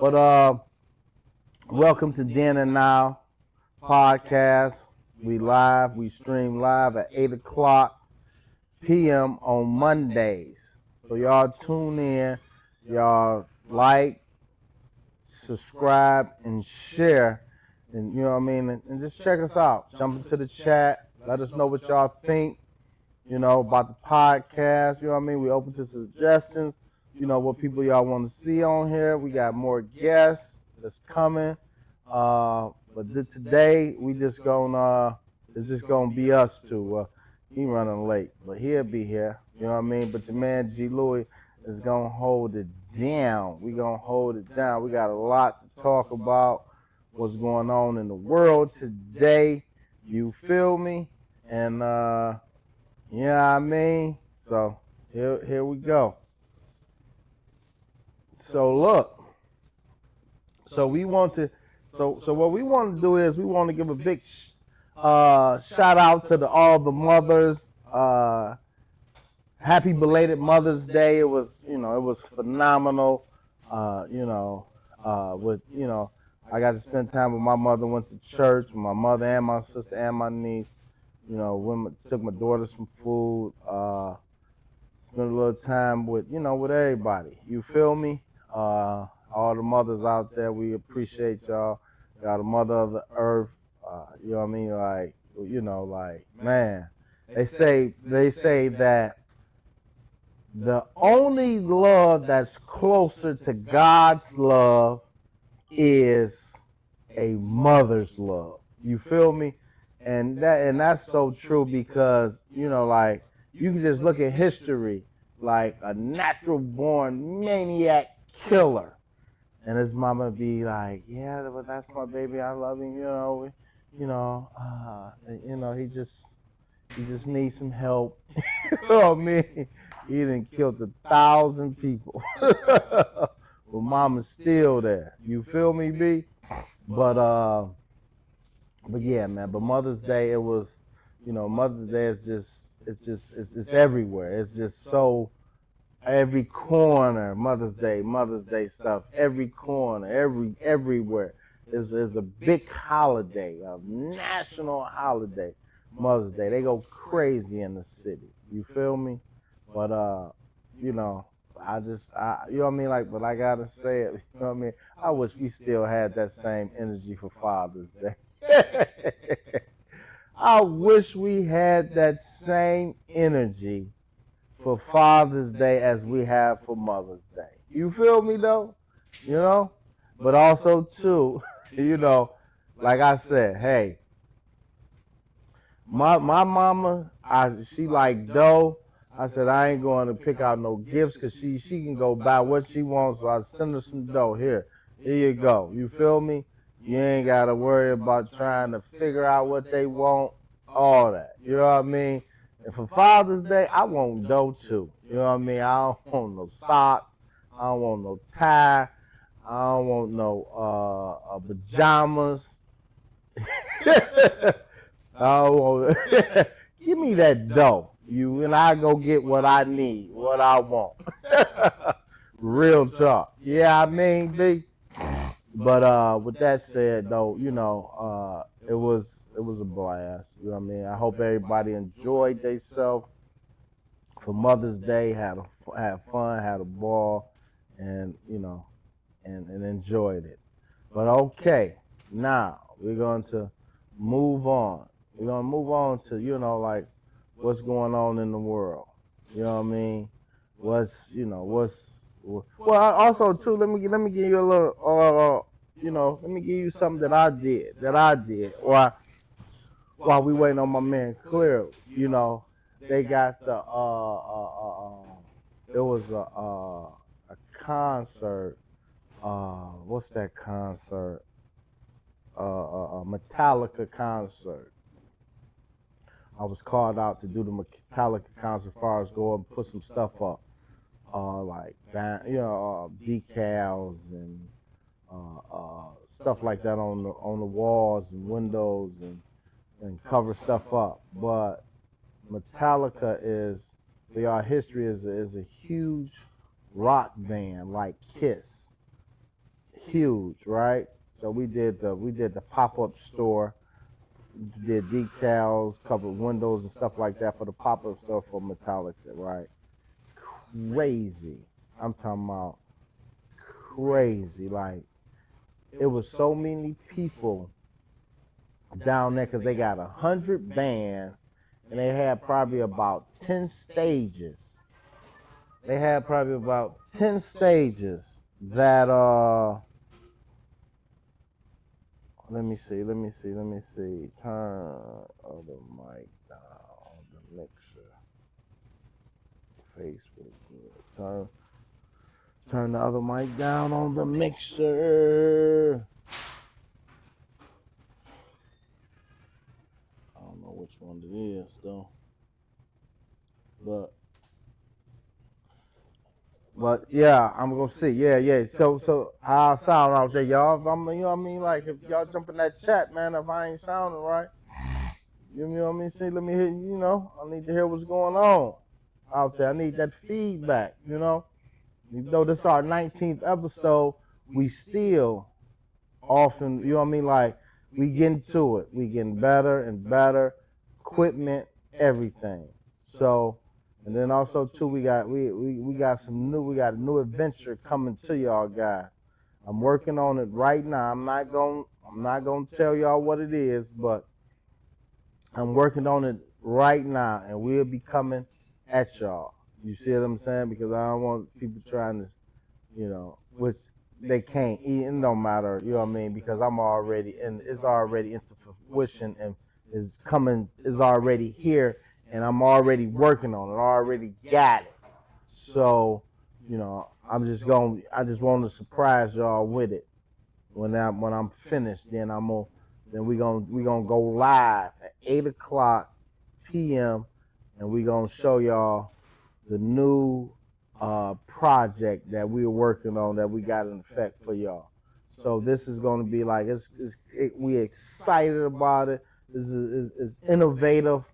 But welcome to Then and Now podcast. We live, we stream live at 8 o'clock p.m. on Mondays. So y'all tune in, y'all like, subscribe, and share. And you know what I mean? And just check us out. Jump into the chat. Let us know what y'all think, about the podcast. You know what I mean? We open to suggestions. What people y'all want to see on here. We got more guests that's coming. But today we just gonna it's just gonna be us two. He running late, but he'll be here. You know what I mean? But the man G Louis is gonna hold it down. We gonna hold it down. We got a lot to talk about. What's going on in the world today? You feel me? And yeah, I mean, so here we go. So look, so we want to, so what we want to do is we want to give a big shout out to all the mothers. Happy belated Mother's Day. It was, it was phenomenal. I got to spend time with my mother. Went to church with my mother and my sister and my niece. Took my daughter some food. Spent a little time with everybody. You feel me? All the mothers out there, we appreciate y'all. Y'all the mother of the earth. You know what I mean? Man, they say that the only love that's closer to God's love is a mother's love. You feel me? And that's so true because, you can just look at history, like a natural born maniac killer. And his mama be like, yeah, but that's my baby. I love him. He just needs some help. You know what I mean? He done killed 1,000 people. But mama's still there. You feel me, B? But yeah, man. But Mother's Day, it was, Mother's Day is it's everywhere. It's just so every corner, Mother's Day stuff. Every corner, everywhere is a big holiday, a national holiday. Mother's Day, they go crazy in the city. You feel me? But you know what I mean? But I gotta say it. You know what I mean? I wish we still had that same energy for Father's Day. I wish we had that same energy for Father's Day as we have for Mother's Day. You feel me though? But also too, like I said, hey, my mama, she like dough. I said I ain't going to pick out no gifts because she can go buy what she wants. So I send her some dough. Here you go. You feel me? You ain't got to worry about trying to figure out what they want, all that. You know what I mean? And for Father's Day, I want dough too. You know what I mean? I don't want no socks. I don't want no tie. I don't want no pajamas. I don't want give me that dough. And I go get what I need, what I want. Real talk. Yeah, I mean, B. But with that said, though, it was a blast. You know what I mean? I hope everybody enjoyed themselves for Mother's Day. Had fun, had a ball, and and enjoyed it. But okay, now we're going to move on. We're gonna move on to what's going on in the world. You know what I mean? Well, also too. Let me give you a little. Let me give you something that I did while we waiting on my man Clear. They got it was a concert. What's that concert? A Metallica concert. I was called out to do the Metallica concert as far as go and put some stuff up, decals and stuff like that on the walls and windows and cover stuff up. But Metallica is, for y'all history, is a huge rock band like Kiss. huge, right? So we did the pop-up store, did decals, covered windows and stuff like that for the pop-up store for Metallica, right? Crazy. I'm talking about crazy. Like, it was so many people down there because they got 100 bands and they had probably about 10 stages. They had probably about 10 stages that let me see. Turn the mic down on the mixer. Facebook. Turn the other mic down on the mixer. I don't know which one it is though. But yeah, I'm gonna see. Yeah. So how I sound out there, y'all? If I'm, you know what I mean? Like, if y'all jump in that chat, man, if I ain't sounding right, you know what I mean? See, let me hear. You know, I need to hear what's going on out there. I need that feedback. You know, even though this is our 19th episode, we still often, you know what I mean? Like, we getting to it. We getting better and better. Equipment, everything. So. And then also too, we got a new adventure coming to y'all guys. I'm working on it right now. I'm not gonna tell y'all what it is, but I'm working on it right now, and we'll be coming at y'all. You see what I'm saying? Because I don't want people trying to, you know, which they can't eat. It don't matter, you know what I mean? Because it's already into fruition and is already here. And I'm already working on it. I already got it. So, you know, I just want to surprise y'all with it. When I'm finished, then we gonna go live at 8:00 p.m. and we gonna show y'all the new project that we're working on that we got in effect for y'all. So this is gonna be like we excited about it. This is innovative.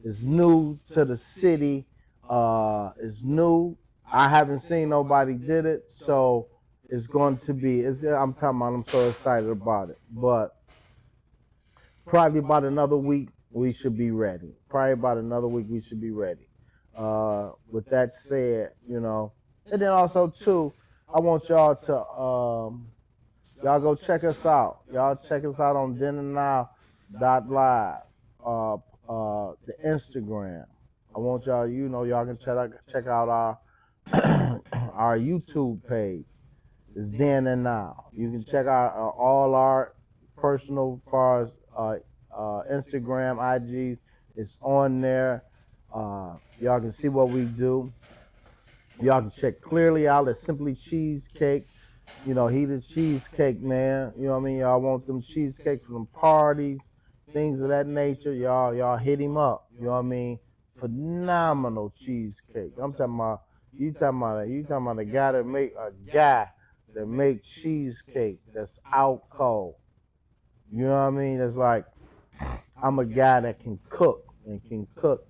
It's new to the city. It's new. I haven't seen nobody did it, so it's going to be. I'm talking about. I'm so excited about it. But probably about another week, we should be ready. With that said, you know, and then also too, I want y'all to y'all go check us out. Y'all check us out on denandnow.live. The Instagram. I want y'all, you know, y'all can check out our our YouTube page. It's Den and Now. You can check out all our personal, far as Instagram, IGs. It's on there. Y'all can see what we do. Y'all can check clearly out at Simply Cheesecake. You know, he the cheesecake man. You know what I mean? Y'all want them cheesecakes from them parties, things of that nature. Y'all hit him up. You know what I mean? Phenomenal cheesecake. I'm talking about you talking about a guy that make cheesecake that's out cold. You know what I mean? It's like, I'm a guy that can cook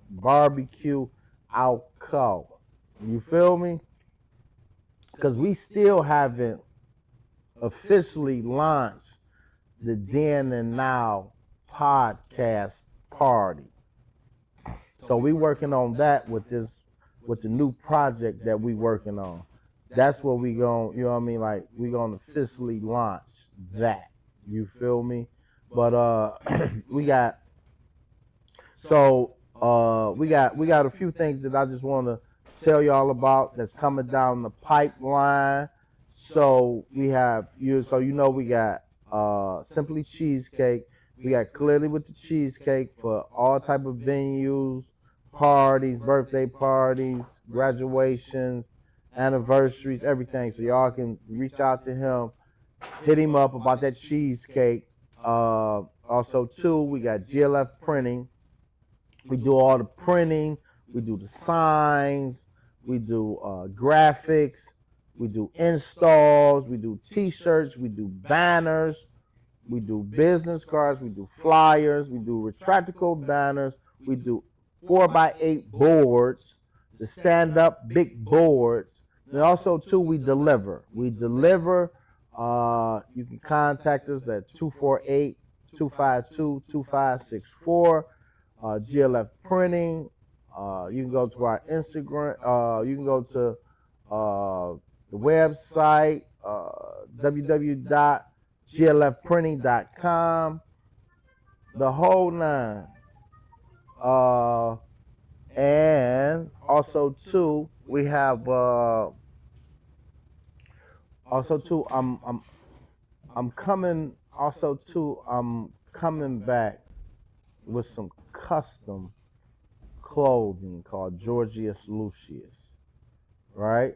barbecue out cold. You feel me? Because we still haven't officially launched the Den and Now podcast party. So we working on that with the new project that we working on. That's what we going, you know what I mean? Like, we gonna officially launch that. You feel me? But we got a few things that I just want to tell y'all about that's coming down the pipeline. So we got Simply Cheesecake. We got Clearly with the Cheesecake for all type of venues, parties, birthday parties, graduations, anniversaries, everything. So y'all can reach out to him, hit him up about that cheesecake. Also too, we got GLF Printing. We do all the printing. We do the signs. We do graphics. We do installs. We do T-shirts. We do banners. We do business cards. We do flyers. We do retractable banners. We do 4x8 boards, the stand-up big boards. And also too, we deliver. You can contact us at 248-252-2564. GLF Printing. You can go to our Instagram. You can go to the website, www.glfprinting.com. The whole nine. And also too, we have I'm coming back with some custom clothing called Georgius Lucius, right?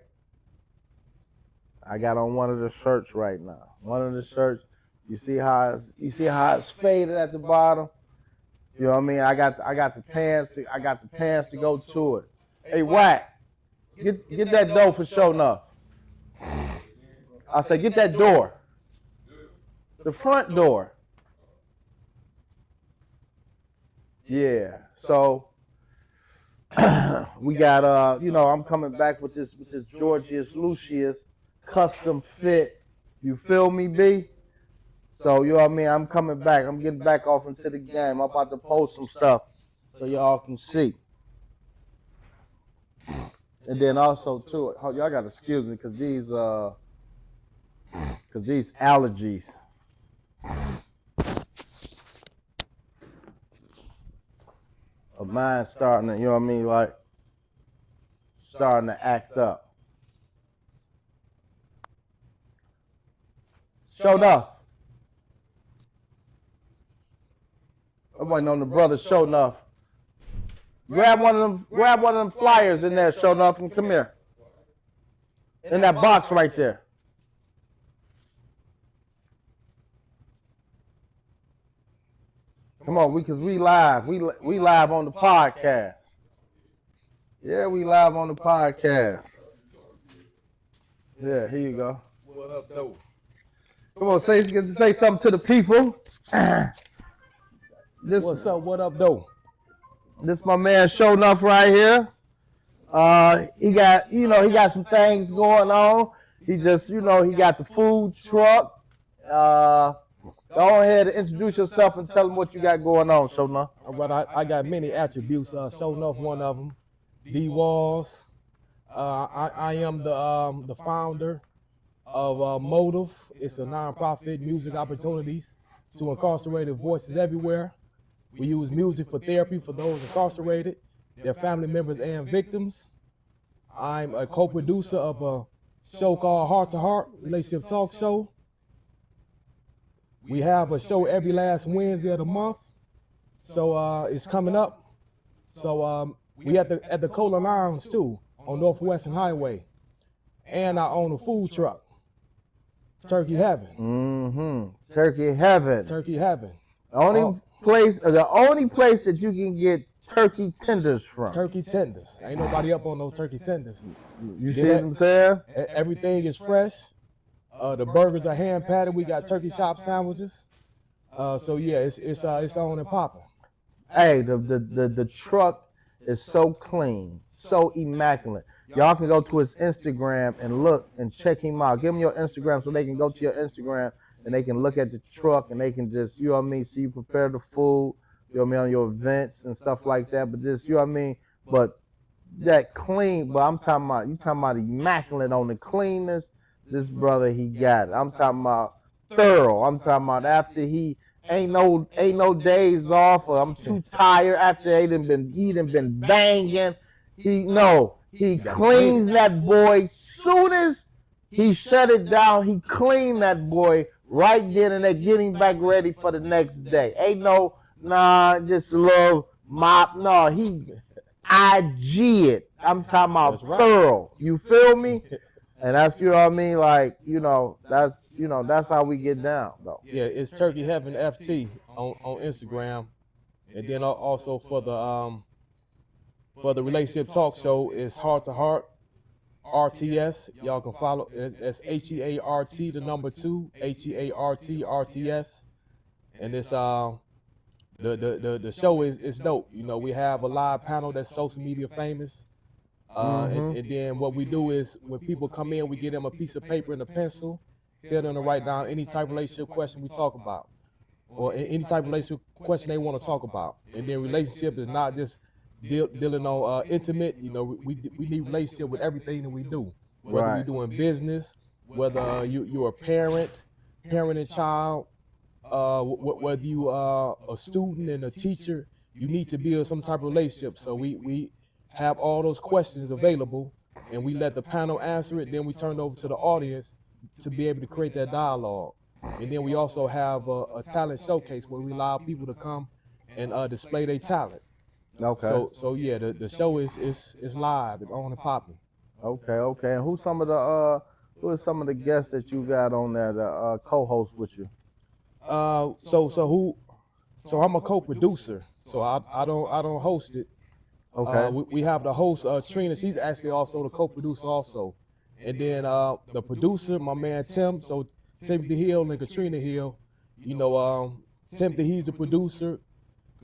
I got on one of the shirts right now. One of the shirts, you see how it's faded at the bottom? You know what I mean? I got the pants to go to it. Hey, Wack, get that door for sure enough. I say get that door. The front door. Yeah. So we got I'm coming back with this Georgius Lucius custom fit. You feel me, B? So you know what I mean? I'm coming back. I'm getting back off into the game. I'm about to post some stuff so y'all can see. And then also too, y'all gotta excuse me because these allergies. Of mine starting to, you know what I mean, like starting to act up. Show enough. I'm waiting on the brother. Show enough. Grab one of them flyers in there. Show enough and come here. In that box right there. Come on, because we live. We live on the podcast. Yeah, we live on the podcast. Yeah, here you go. What up, though? Come on, say something to the people. What's up? What up, though? This my man Show Enough right here. He got some things going on. He just, he got the food truck. Go ahead and introduce yourself and tell them what you got going on, Show Enough. All right, I got many attributes. Show Enough, one of them. D Walls. I am the founder of Motive. It's a nonprofit music opportunities to incarcerated voices everywhere. We use music for therapy for those incarcerated, their family members, and victims. I'm a co-producer of a show called Heart to Heart, Relationship Talk Show. We have a show every last Wednesday of the month, so it's coming up. So we at the Cola Lounge too on Northwestern Highway, and I own a food truck, Turkey Heaven. Mm-hmm. Turkey Heaven. Turkey Heaven. The only place that you can get turkey tenders from. Turkey tenders. Ain't nobody up on those turkey tenders. You see what I'm saying? Everything is fresh. The burgers are hand patted. We got turkey chop sandwiches. So yeah, it's on and popping. Hey, the truck is so clean, so immaculate. Y'all can go to his Instagram and look and check him out. Give him your Instagram so they can go to your Instagram and they can look at the truck and they can just, you know what I mean, see you prepare the food, you know what I mean, on your events and stuff like that. But just, you know what I mean, but that clean, but you talking about immaculate on the cleanness. This brother, he got it. I'm talking about thorough. I'm talking about after he ain't no days off, or I'm too tired after he done been banging. He cleans that boy. Soon as he shut it down, he cleaned that boy right then and there, getting back ready for the next day. Ain't just a little mop. No, he IG it. I'm talking about thorough. You feel me? And that's, you know what I mean, like, that's how we get down, though. Yeah, it's Turkey Heaven FT on Instagram, and then also for the relationship talk show, it's Heart to Heart RTS. Y'all can follow. It's HEART, the number 2, HEART RTS, and it's the show is dope. We have a live panel that's social media famous. And then what we do is when people come in, we give them a piece of paper and a pencil, tell them to write down any type of relationship question we talk about, or any type of relationship question they want to talk about. And then relationship is not just dealing on intimate. You know, we need relationship with everything that we do, whether we Right. doing business, whether you're a parent, parent and child, whether you are a student and a teacher, you need to build some type of relationship. So we have all those questions available, and we let the panel answer it. Then we turn it over to the audience to be able to create that dialogue. And then we also have a talent showcase where we allow people to come and display their talent. Okay. So yeah, the show is live, it's on and popping. Okay. And who are some of the guests that you got on there, the co-host with you? So I'm a co-producer. So I don't host it. Okay. We have the host, Trina. She's actually also the co-producer also. And then the producer, my man Tim. So Timothy Hill and Katrina Hill. You know, Timothy, he's the producer.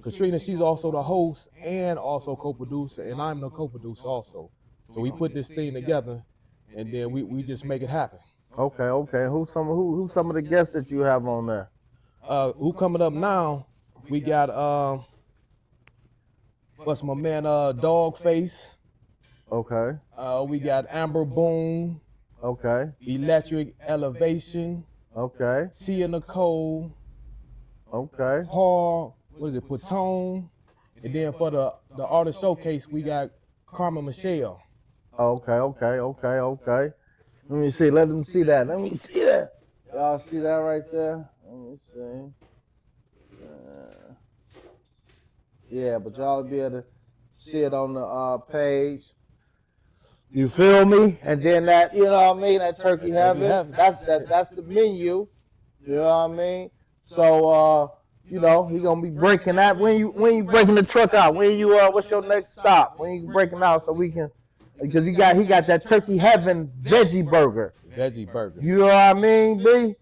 Katrina, she's also the host and also co-producer. And I'm the co-producer also. So we put this thing together, and then we just make it happen. Okay. Who's some of the guests that you have on there? Who coming up now? We got what's my man Dogface. Okay. We got Amber Boone, Okay. Electric Elevation, Okay. Tia Nicole, Okay. Paul, what is it, Patone, and then for the artist showcase we got Carmen Michelle. Okay. Let me see. Let them see that. Let me see that. Y'all see that right there? Let me see. Yeah, but y'all be able to see it on the page. You feel me? And then that, you know what I mean? That turkey heaven. That's the menu. You know what I mean? So you know, he gonna be breaking that. When you breaking the truck out? When you what's your next stop? When you breaking out so we can, because he got that turkey heaven veggie burger. Veggie burger. You know what I mean, B?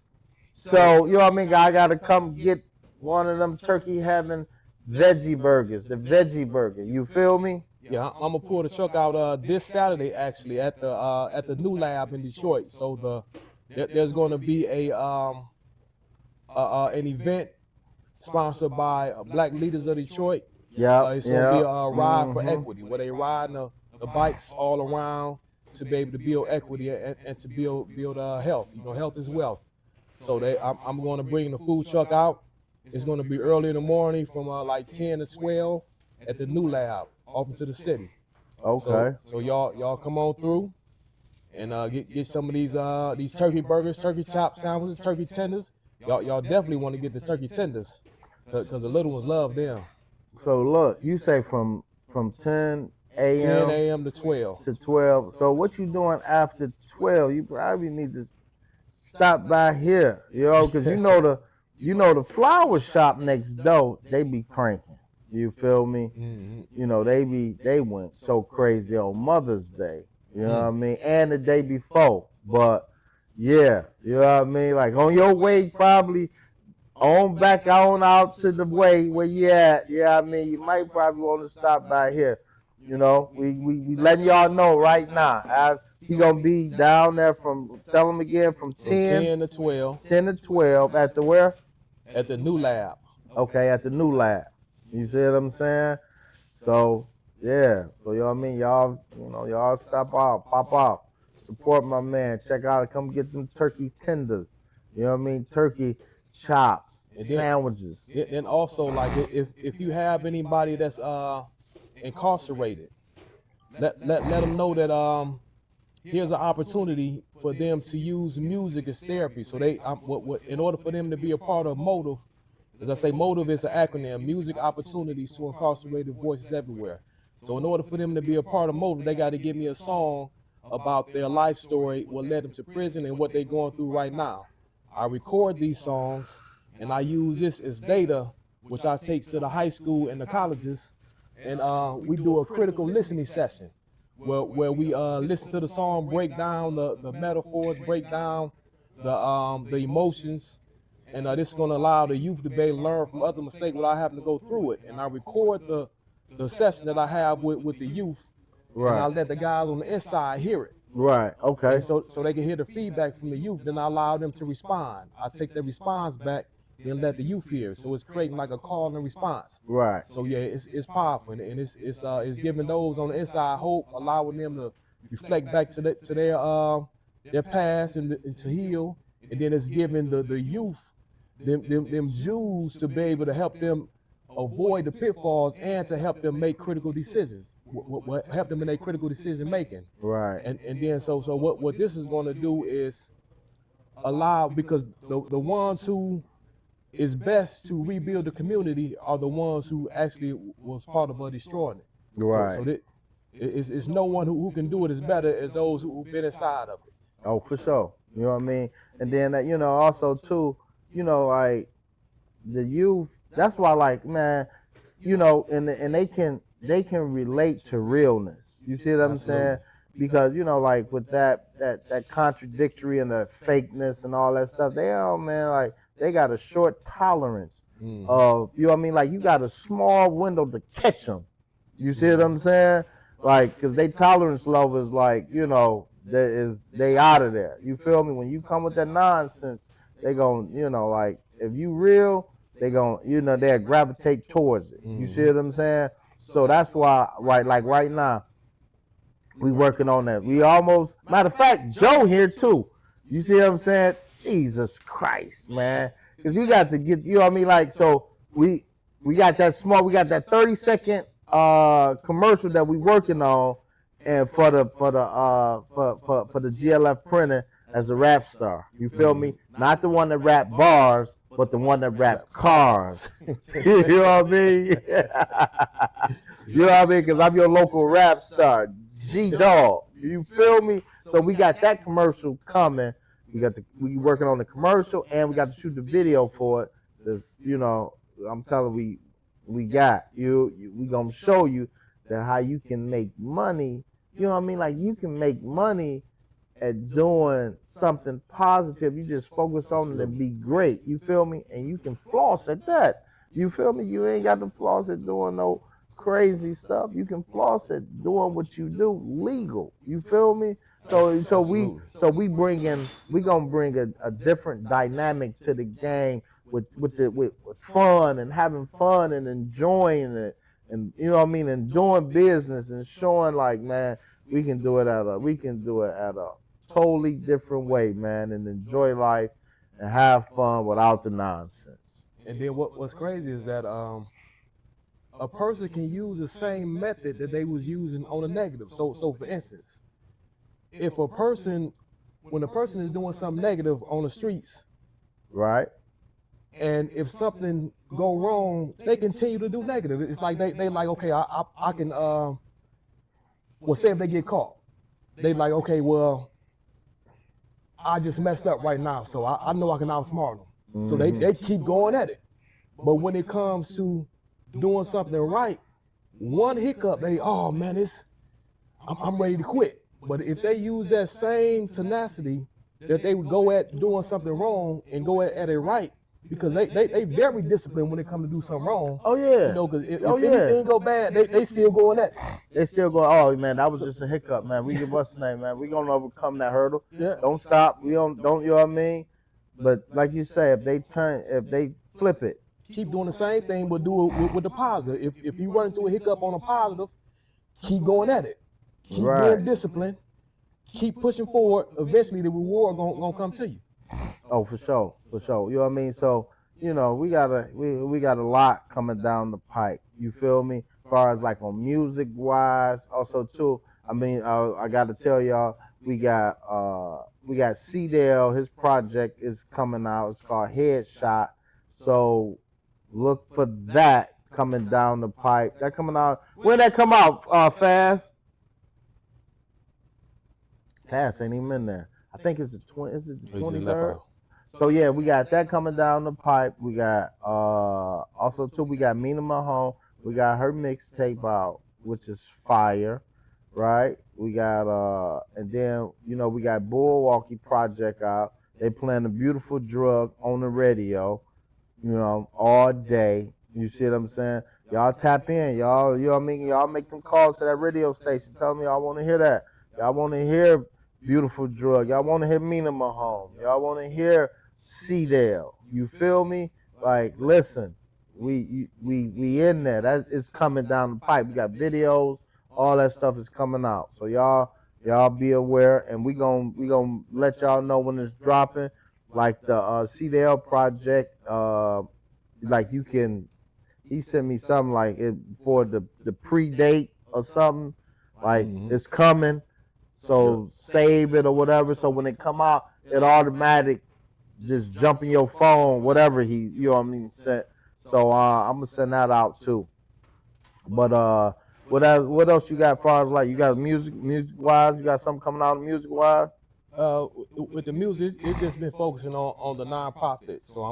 So you know what I mean? I gotta come get one of them turkey heaven veggie burgers, the veggie burger. You feel me? Yeah, I'm gonna pull the truck out this Saturday actually at the new lab in Detroit. So there's going to be an event sponsored by Black Leaders of Detroit. Yeah. It's going to be a ride for equity where they ride the bikes all around to be able to build equity and to build health. You know, health is wealth. So I'm going to bring the food truck out. It's going to be early in the morning from like 10 to 12 at the new lab off into the city. Okay. So y'all come on through and get some of these turkey burgers, turkey chop sandwiches, turkey tenders. Y'all definitely want to get the turkey tenders because the little ones love them. So look, you say from 10 a.m. 10 a.m. to 12. to 12. So what you doing after 12? You probably need to stop by here, you know, because you know the flower shop next door, they be cranking. You feel me? Mm-hmm. You know, they went so crazy on Mother's Day. You know what I mean? And the day before. But yeah, you know what I mean? Like on your way probably on back on out to the way where you at. Yeah, I mean, you might probably want to stop by here. You know, we letting y'all know right now. He gonna be down there tell him again, from 10 to 12. 10 to 12 at the where? At the new lab. Okay, at the new lab. You see what I'm saying? So yeah, so you know what I mean? Y'all stop off, pop off, support my man. Check out, come get them turkey tenders. You know what I mean? Turkey chops, sandwiches. And also, like, if you have anybody that's incarcerated, let them know that here's an opportunity for them to use music as therapy. So in order for them to be a part of Motive, as I say, Motive is an acronym, Music Opportunities to Incarcerated Voices Everywhere. So in order for them to be a part of Motive, they got to give me a song about their life story, what led them to prison and what they're going through right now. I record these songs and I use this as data, which I take to the high school and the colleges, and we do a critical listening session where we listen to the song, break down the metaphors, break down the emotions, and this is going to allow the youth to be able to learn from other mistakes without having to go through it. And I record the session that I have with the youth, Right. and I let the guys on the inside hear it. Right. Okay. And so they can hear the feedback from the youth. Then I allow them to respond. I take the response back, then let the youth hear. So it's creating like a call and response. Right. So yeah, it's powerful, and it's giving those on the inside hope, allowing them to reflect back to their past and to heal, and then it's giving the youth them jewels to be able to help them avoid the pitfalls and to help them make critical decisions. What help them in their critical decision making. Right. And then so what this is going to do is allow, because the ones who is best to rebuild the community are the ones who actually was part of destroying it. Right. So that it's no one who can do it as better as those who've been inside of it. Oh, for sure. You know what I mean? And then also too, like the youth. That's why, like, man, and they can relate to realness. You see what I'm saying? Because like with that contradictory and the fakeness and all that stuff, like they got a short tolerance of, you know what I mean? Like you got a small window to catch them. You see what I'm saying? Like, because they tolerance level is like, they out of there. You feel me? When you come with that nonsense, they gon', like if you real, they gon', they'll gravitate towards it. You see what I'm saying? So that's why, right now, we working on that. We almost, matter of fact, Joe here too. You see what I'm saying? Jesus Christ, man. Because you got to get, you know what I mean? Like, so we got that 30-second commercial that we working on, and for the GLF printer as a rap star. You feel me? Not the one that rap bars, but the one that rap cars. You know what I mean? You know what I mean? Because I'm your local rap star, G-Dog. You feel me? So we got that commercial coming. We working on the commercial, and we got to shoot the video for it. This, I'm telling we got you. We gonna show you that how you can make money. You know what I mean? Like you can make money at doing something positive. You just focus on it and be great. You feel me? And you can floss at that. You feel me? You ain't got to floss at doing no crazy stuff. You can floss at doing what you do legal. You feel me? So we gonna bring a different dynamic to the game with fun and having fun and enjoying it, and you know what I mean, and doing business and showing like, man, we can do it at a totally different way, man, and enjoy life and have fun without the nonsense. And then what's crazy is that a person can use the same method that they was using on a negative. So for instance, if when a person is doing something negative on the streets, right? And if something go wrong, they continue to do negative. It's like they like, okay, I can say if they get caught, they like, okay, well, I just messed up right now, so I know I can outsmart them. So they keep going at it. But when it comes to doing something right, one hiccup, oh man, I'm ready to quit. But if they use that same tenacity that they would go at doing something wrong and go at it right, because they very disciplined when it comes to do something wrrong. Oh yeah. Because if anything go bad, they still going at it. They still go, oh man, that was just a hiccup, man. We give what's the name, man. We gonna overcome that hurdle. Yeah. Don't stop. We don't you know what I mean? But like you say, if they flip it. Keep doing the same thing, but do it with the positive. If you run into a hiccup on a positive, keep going at it. Keep being disciplined. Keep pushing forward. Eventually, the reward gonna come to you. Oh, for sure. You know what I mean? So, we got a lot coming down the pike. You feel me? As far as like on music wise, also too. I mean, I got to tell y'all, we got C-Dale. His project is coming out. It's called Headshot. So look for that coming down the pipe. That coming out. When that come out, Faz? Faz ain't even in there. I think it's the 23rd. So yeah, we got that coming down the pipe. We got also too, we got Mina Mahone. We got her mixtape out, which is fire, right? We got and then we got Milwaukee Project out. They playing a beautiful drug on the radio, all day. You see what I'm saying? Y'all tap in, y'all. You know what I mean? Y'all make them calls to that radio station. Tell me y'all want to hear that. Y'all want to hear Beautiful Drug. Y'all want to hear Mina Mahone. Y'all want to hear C-Dale. You feel me? Like, listen, we in there. That is coming down the pipe. We got videos, all that stuff is coming out. So y'all be aware, and we gonna let y'all know when it's dropping. Like the C-Dale project, like you can. He sent me something like it for the pre-date or something. Like it's coming. So save it or whatever. So when it come out, it automatic just jump in your phone, whatever you know what I mean, sent. So I'm gonna send that out too. But what else you got as far as like you got music wise, you got something coming out music wise? With the music, it's just been focusing on the nonprofit. So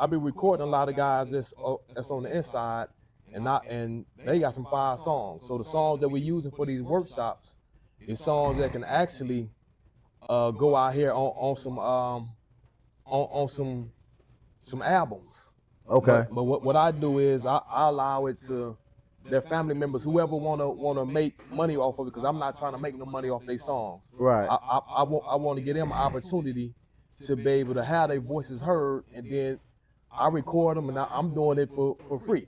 I've been recording a lot of guys that's on the inside, and they got some fire songs. So the songs that we're using for these workshops is songs that can actually go out here on some albums. Okay. But what I do is I allow it to their family members, whoever wanna make money off of it, because I'm not trying to make no money off their songs. Right. I want to give them an opportunity to be able to have their voices heard, and then I record them, and I'm doing it for free.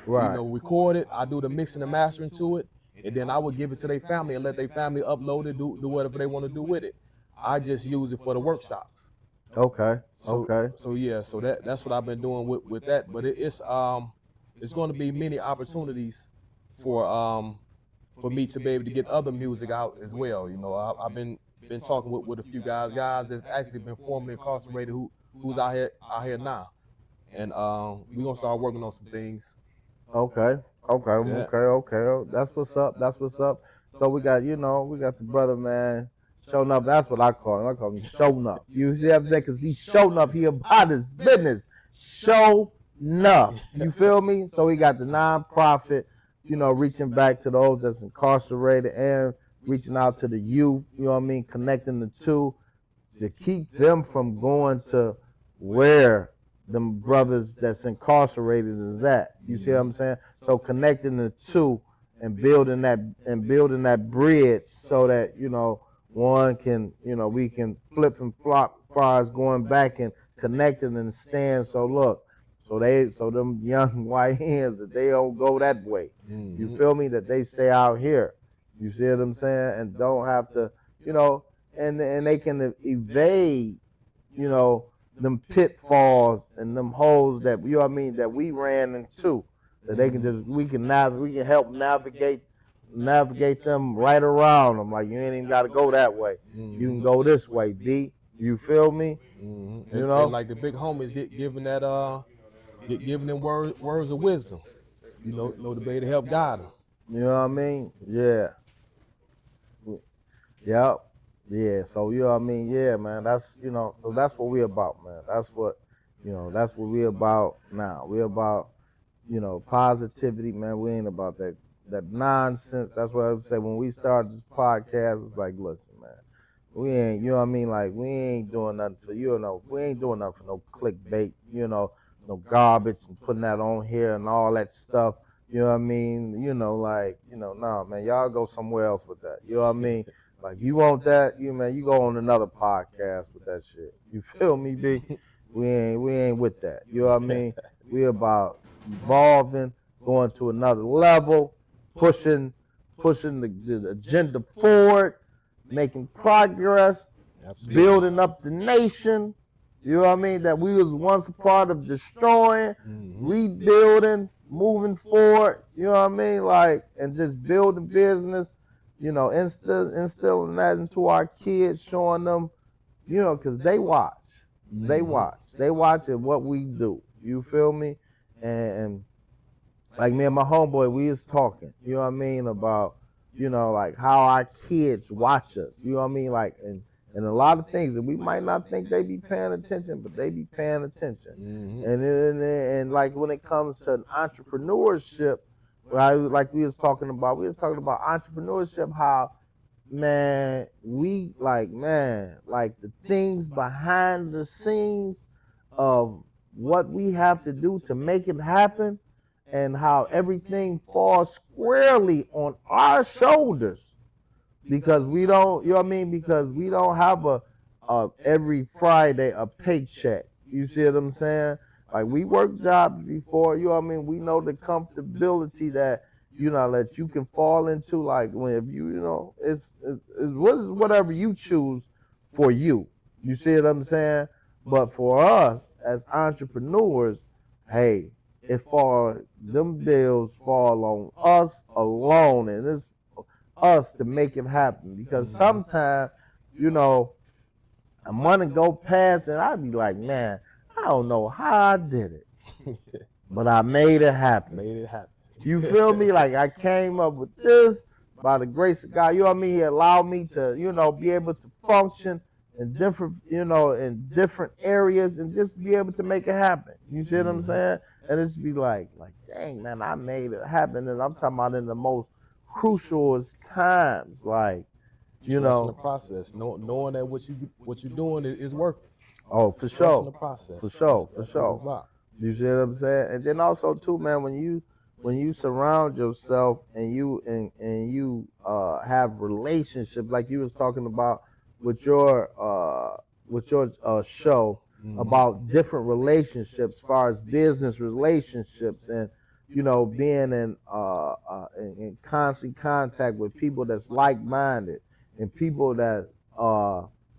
Right. You know, record it, I do the mixing and mastering to it, and then I would give it to their family and let their family upload it, do whatever they want to do with it. I just use it for the workshops. Okay. Okay. So yeah, so that's what I've been doing with that. But it's going to be many opportunities for me to be able to get other music out as well. You know, I've been talking with a few guys that's actually been formerly incarcerated who's out here now, and we're gonna start working on some things. Okay. Okay. Yeah. Okay. That's what's up. That's what's up. So we got the brother, man, showing up. That's what I call him. I call him showing up. You see what I'm saying? Because he's showing up. He about his business. Show enough. You feel me? So he got the nonprofit, reaching back to those that's incarcerated and reaching out to the youth, you know what I mean? Connecting the two to keep them from going to where them brothers that's incarcerated is at. You see what I'm saying? So connecting the two and building that bridge so that, one can, we can flip and flop far as going back and connecting and stand. So look, so them young white hands that they don't go that way. Mm-hmm. You feel me? That they stay out here. You see what I'm saying? And don't have to, and they can evade, them pitfalls and them holes that that we ran into. That they can we can help navigate them right around them. Like you ain't even gotta go that way. Mm-hmm. You can go this way, B. You feel me? Mm-hmm. And like the big homies giving them words of wisdom. The way to help guide them. You know what I mean? Yeah. Yep. Yeah. So you know what I mean? Yeah, man. That's so that's what we about, man. That's what we about now. We about, positivity, man. We ain't about that nonsense. That's what I would say when we started this podcast. It's like, listen, man, we ain't, you know what I mean? Like we ain't doing nothing for we ain't doing nothing for no clickbait, no garbage and putting that on here and all that stuff. You know what I mean? Nah, man, y'all go somewhere else with that. You know what I mean? Like you want that, you go on another podcast with that shit. You feel me, B? We ain't with that. You know what I mean? We about evolving, going to another level, pushing the agenda forward, making progress, Absolutely. building up the nation. You know what I mean? That we was once a part of destroying, rebuilding, moving forward. You know what I mean? Like, and just building business. Instilling that into our kids, showing them, because they watch. They watch it, what we do. You feel me? And like me and my homeboy, we was talking, you know what I mean, about, like how our kids watch us. You know what I mean? Like, and a lot of things that we might not think they be paying attention, but they be paying attention. Mm-hmm. And like when it comes to entrepreneurship, like we was talking about entrepreneurship, how, man, like the things behind the scenes of what we have to do to make it happen, and how everything falls squarely on our shoulders. because we don't, you know what I mean? Because we don't have a every Friday a paycheck. You see what I'm saying? Like we work jobs before, you know what I mean? We know the comfortability that that you can fall into. Like when if it's whatever you choose for you. You see what I'm saying? But for us as entrepreneurs, hey, them bills fall on us alone, and it's us to make it happen. Because sometimes, you know, a month go past and I'd be like, man, I don't know how I did it, but I made it happen. Made it happen. You feel me? Like I came up with this by the grace of God. You know what I mean? He allowed me to, be able to function in different areas and just be able to make it happen. You see what I'm saying? And it's be like, dang man, I made it happen. And I'm talking about in the most crucialest times, like, Trusting the process, knowing that what you're doing is working. Oh, for Trusting sure. the process. For sure. That's For what sure. it's about. You see what I'm saying? And then also too, man, when you surround yourself and you have relationships like you was talking about with your show about different relationships, as far as business relationships, and being in constant contact with people that's like-minded and people that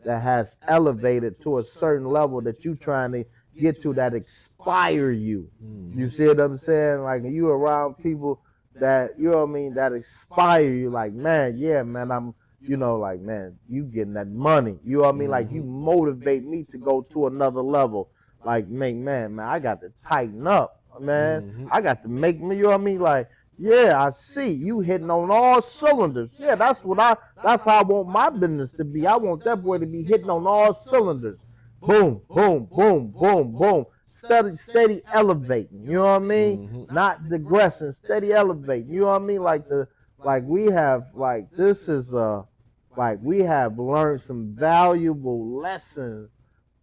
has elevated to a certain level that you trying to get to, that inspire you. You see what I'm saying? Like you around people that that inspire you. Like, man, yeah, man, I'm like, man, you getting that money. You know what I mean? Like you motivate me to go to another level. Like, man, I got to tighten up, man. I got to make me. You know what I mean? Like, yeah, I see you hitting on all cylinders. Yeah, that's how I want my business to be. I want that boy to be hitting on all cylinders. Boom, boom, boom, boom, boom. Steady elevating. You know what I mean? Not digressing, steady elevating. You know what I mean? We have learned some valuable lessons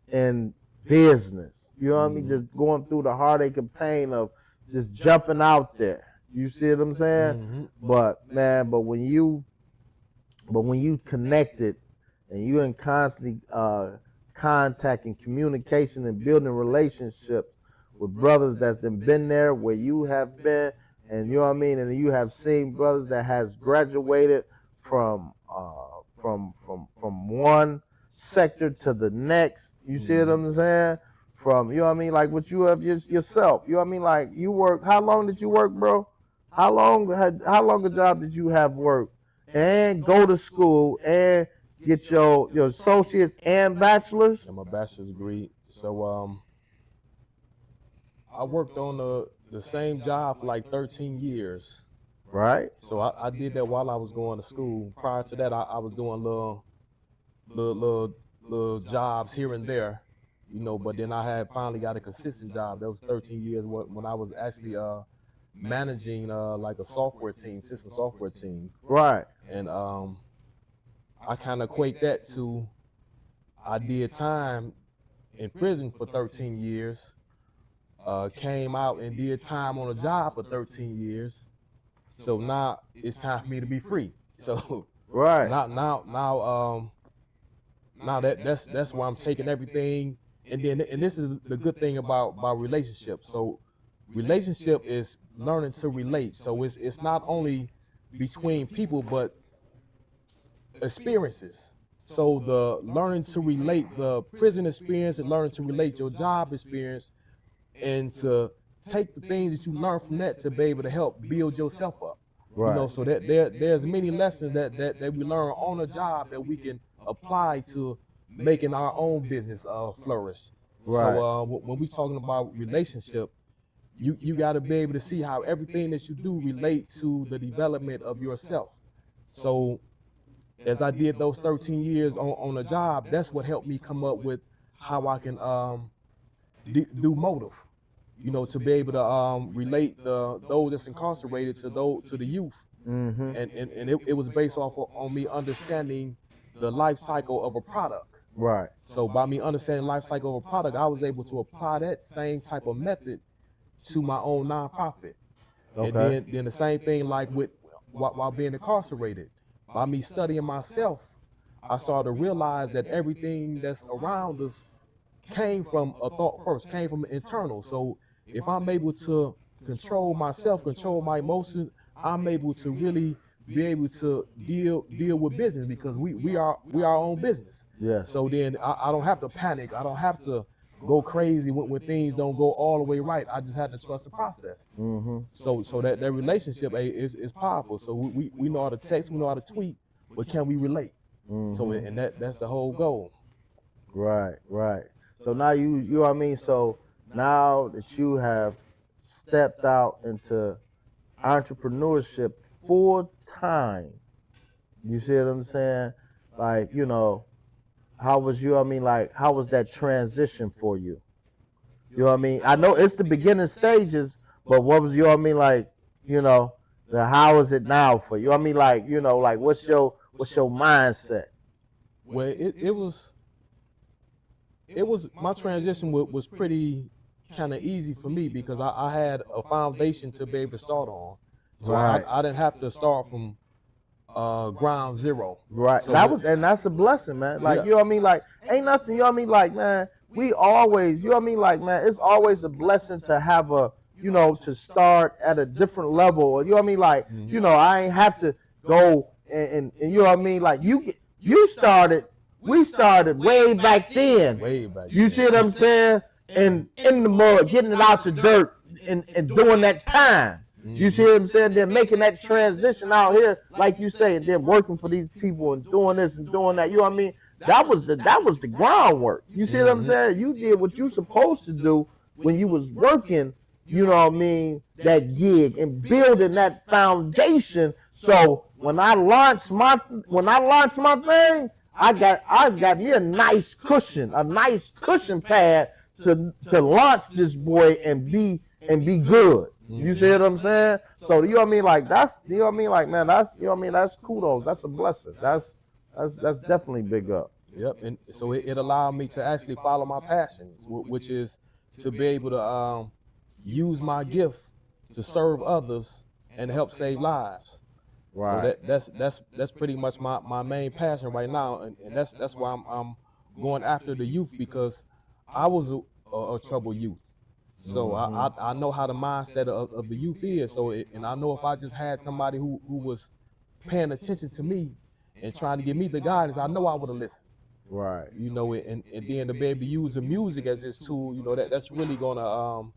in business. You know what I mean? Just going through the heartache and pain of just jumping out there. You see what I'm saying? But when you connected and you in constantly contact and communication and building relationships with brothers that's been there where you have been, and you know what I mean, and you have seen brothers that has graduated from one sector to the next. You see what I'm saying? From, you know what I mean, like what you have yourself. You know what I mean? Like you work. How long did you work, bro? How long a job did you have work and go to school and get your associates and bachelor's? And my bachelor's degree. So I worked on the same job for like 13 years. Right. So I did that while I was going to school. Prior to that, I was doing little jobs here and there, but then I had finally got a consistent job. That was 13 years when I was actually managing like a system software team. Right. And I kind of equate that to, I did time in prison for 13 years, came out and did time on a job for 13 years. So now it's time for me to be free. So right. Now that's why I'm taking everything, and this is the good thing about relationships. So relationship is learning to relate. So it's not only between people but experiences. So the learning to relate the prison experience and learning to relate your job experience, and to take the things that you learn from that to be able to help build yourself up. Right. So that there's many lessons that we learn on a job that we can apply to making our own business flourish. Right. So when we talking about relationship, you got to be able to see how everything that you do relate to the development of yourself. So as I did those 13 years on a job, that's what helped me come up with how I can do motive, to be able to relate those that's incarcerated to the youth. And it was based off on me understanding the life cycle of a product. Right. So by me understanding life cycle of a product, I was able to apply that same type of method to my own nonprofit. Okay. And then the same thing like with while being incarcerated. by me studying myself, I started to realize that everything that's around us came from a thought first, came from internal. So if I'm able to control myself, control my emotions, I'm able to really be able to deal with business, because we are our own business. Yes. So then I don't have to panic. I don't have to go crazy when things don't go all the way right. I just have to trust the process. Mm-hmm. So that relationship is powerful. So we know how to text, we know how to tweet, but can we relate? Mm-hmm. So and that's the whole goal. Right, right. So now you know what I mean? So now that you have stepped out into entrepreneurship full time, you see what I'm saying? Like, you know, how was you, I mean, like, how was that transition for you? You know what I mean? I know it's the beginning stages, but what was your, I mean, like, you know, how is it now for you? I mean, like, you know, like, what's your mindset? Well, it was my transition was pretty kind of easy for me, because I had a foundation to be able to start on. So Right. I didn't have to start from ground zero. Right. So that's a blessing, man. Like, Yeah. you know what I mean? Like, ain't nothing, you know what I mean? Like, man, we always, you know what I mean? Like, man, it's always a blessing to have a, you know, to start at a different level. You know what I mean? Like, you know, I ain't have to go and you know what I mean? Like, we started way back then. Way back You then. see what I'm saying? And in the mud, getting it out the dirt and doing that time. You see what I'm saying? Then making that transition out here, like you say, and then working for these people and doing this and doing that. You know what I mean? That was the groundwork. You see what I'm saying? You did what you supposed to do when you was working, you know what I mean, that gig and building that foundation. So when I launched my thing, I got me a nice cushion pad to launch this boy and be good. You see what I'm saying? So you know what I mean? Like, that's, you know what I mean? Like, man, that's, you know what I mean? That's kudos. That's a blessing. That's definitely big up. Yep, and so it allowed me to actually follow my passions, which is to be able to use my gift to serve others and help save lives. Right. So that's pretty much my main passion right now, and that's why I'm going after the youth, because I was a troubled youth. So I know how the mindset of the youth is. So and I know if I just had somebody who was paying attention to me and trying to give me the guidance, I know I would have listened. Right. You know, and then to be able to use the music as his tool, you know, that's really gonna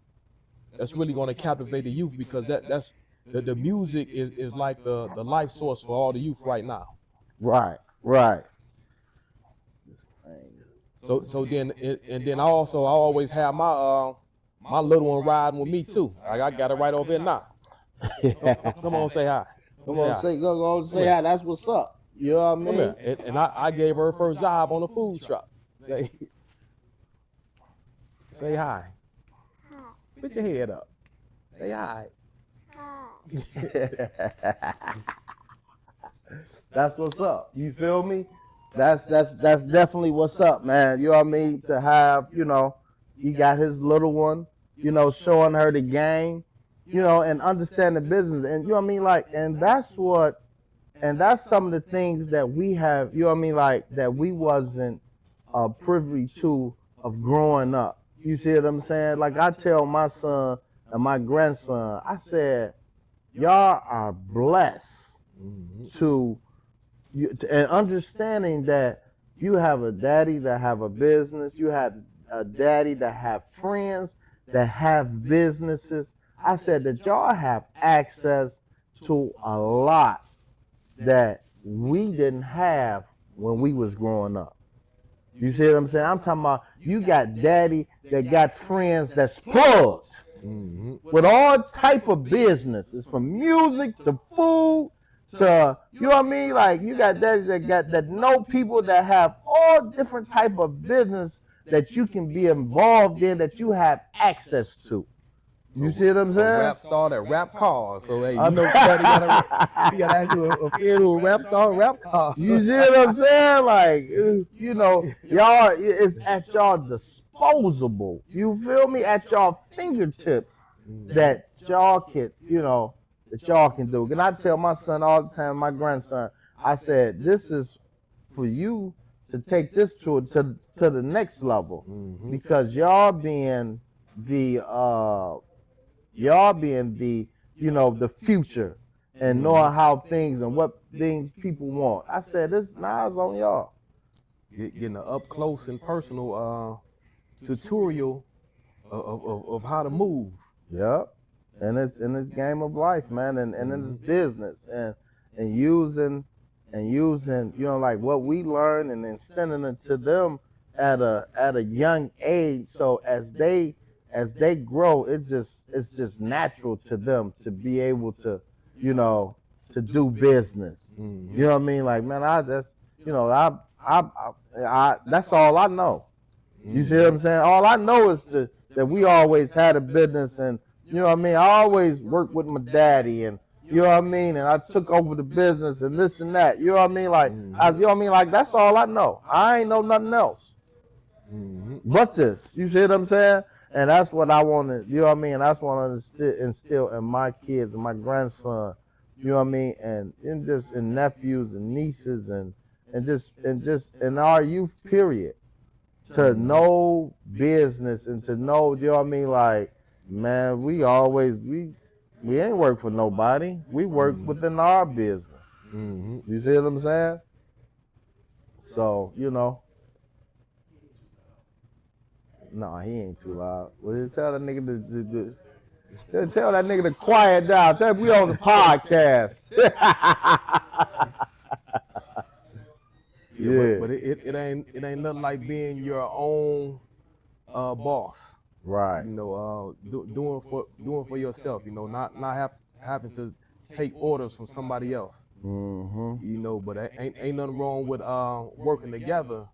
captivate the youth, because that's the music is like the life source for all the youth right now. Right. Right. So then I always have my little one riding with me too. I got it right over here now. Come on, say hi. Come on, say hi. That's what's up. You know what I Come mean? here. And I gave her first job on a food truck. Say hi. Put your head up. Say hi. That's what's up. You feel me? That's definitely what's up, man. You know what I mean? To have, you know, he got his little one, you know, showing her the game, you know, and understand the business. And you know what I mean? Like, and that's some of the things that we have, you know what I mean? Like, that we wasn't privy to of growing up. You see what I'm saying? Like, I tell my son and my grandson, I said, y'all are blessed to and understanding that you have a daddy that have a business, you have a daddy that have friends that have businesses. I said that y'all have access to a lot that we didn't have when we was growing up. You see what I'm saying? I'm talking about you got daddy that got friends that's plugged with all type of businesses, from music to food to, you know what I mean? Like, you got daddy that know people that have all different type of business that you can be involved in, that you have access to. You see what I'm saying? A rap star that rap cars. So hey, you know, you gotta actually appear to a rap star rap car. You see what I'm saying? Like, you know, y'all, it's at y'all disposable. You feel me? At y'all fingertips that y'all can, you know, that y'all can do. And I tell my son all the time, my grandson, I said, this is for you to take this to the next level, because y'all being the the future and knowing how things and what things people want. I said, this now is on y'all. Getting an up close and personal tutorial of how to move. Yep. And it's in this game of life, man, and in this business, and using like what we learn and instilling it to them at a young age. So as they grow, it's just natural to them to be able to, to do business. You know what I mean? Like, man, I just, I that's all I know. You see what I'm saying? All I know is that we always had a business, and you know what I mean? I always worked with my daddy, and you know what I mean? And I took over the business and this and that. You know what I mean? Like, you know what I mean? Like, that's all I know. I ain't know nothing else but this. You see what I'm saying? And that's what I want to, you know what I mean? That's what I want to instill in my kids and my grandson, you know what I mean? And in nephews and nieces and just in our youth period, to know business and to know, you know what I mean? Like, man, we ain't work for nobody. We work within our business. You see what I'm saying? So, no, he ain't too loud. Well, tell that nigga to quiet down. Tell him we on the podcast. Yeah, but it ain't nothing like being your own boss. Right. Doing for yourself. Not having to take orders from somebody else. But ain't nothing wrong with working together.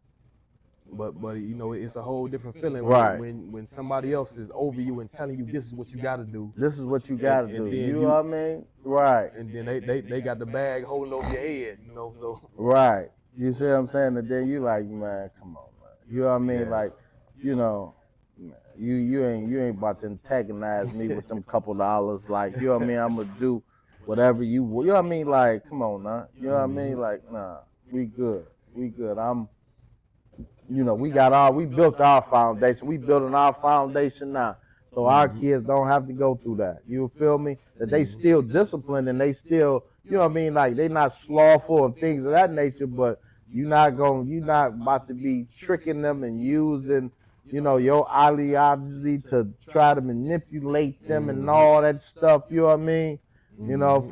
But it's a whole different feeling when somebody else is over you and telling you this is what you got to do. This is what you got to do. You know what I mean? Right. And then they got the bag holding over your head. So. Right. You see what I'm saying? And then you like, man, come on, man. You know what I mean? Yeah. Like, you ain't about to antagonize me with them couple dollars. Like, you know what I mean? I'm gonna do whatever you know what I mean? Like, come on now. You know what I mean? Like, nah, we good. We built our foundation. We building our foundation now. So our kids don't have to go through that. You feel me? That they still disciplined and they still, you know what I mean? Like, they not slothful and things of that nature, but you're not about to be tricking them and using, your ideology to try to manipulate them and all that stuff, you know what I mean?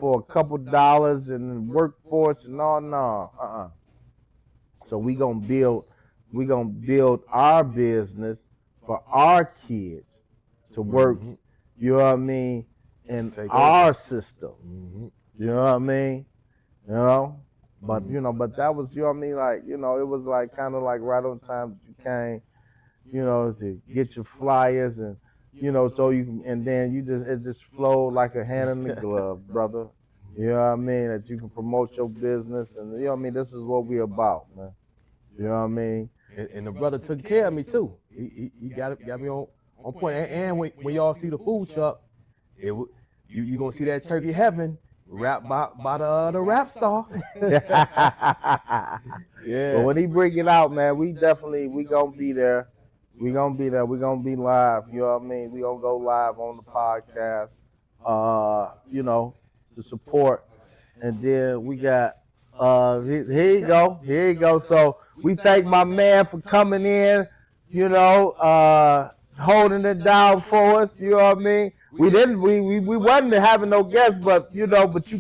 For a couple dollars and workforce and all, no. So we gonna build our business for our kids to work, you know what I mean, in our system. You know what I mean? But but that was, you know what I mean, like, it was like kind of like right on time that you came, to get your flyers and so you can, and then it just flowed like a hand in the glove, brother. You know what I mean? That you can promote your business, and you know what I mean, this is what we about, man. You know what I mean? And the brother took care of me too. He got me on point. And when y'all see the food truck, you gonna see that turkey heaven wrapped by the rap star. Yeah. But when he bring it out, man, we gonna be there. We gonna be there. We gonna be live. You know what I mean? We gonna go live on the podcast. To support. And then we got here you go. So we thank my man for coming in, holding it down for us, you know what I mean? We wasn't having no guests, but you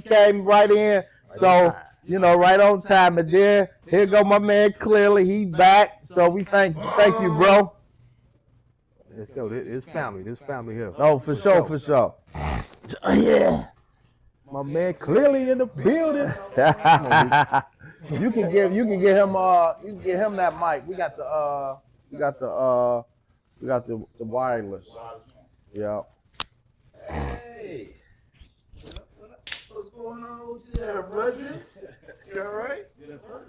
came right in, so right on time. And then here go my man Clearly, he back, so we thank you, bro. So it's family, here. Oh, for sure. Yeah. My man Clearly in the building. You can get him that mic. We got the wireless. Yeah. Hey. What's going on with you there, Frederick? You all right? Yes, sir.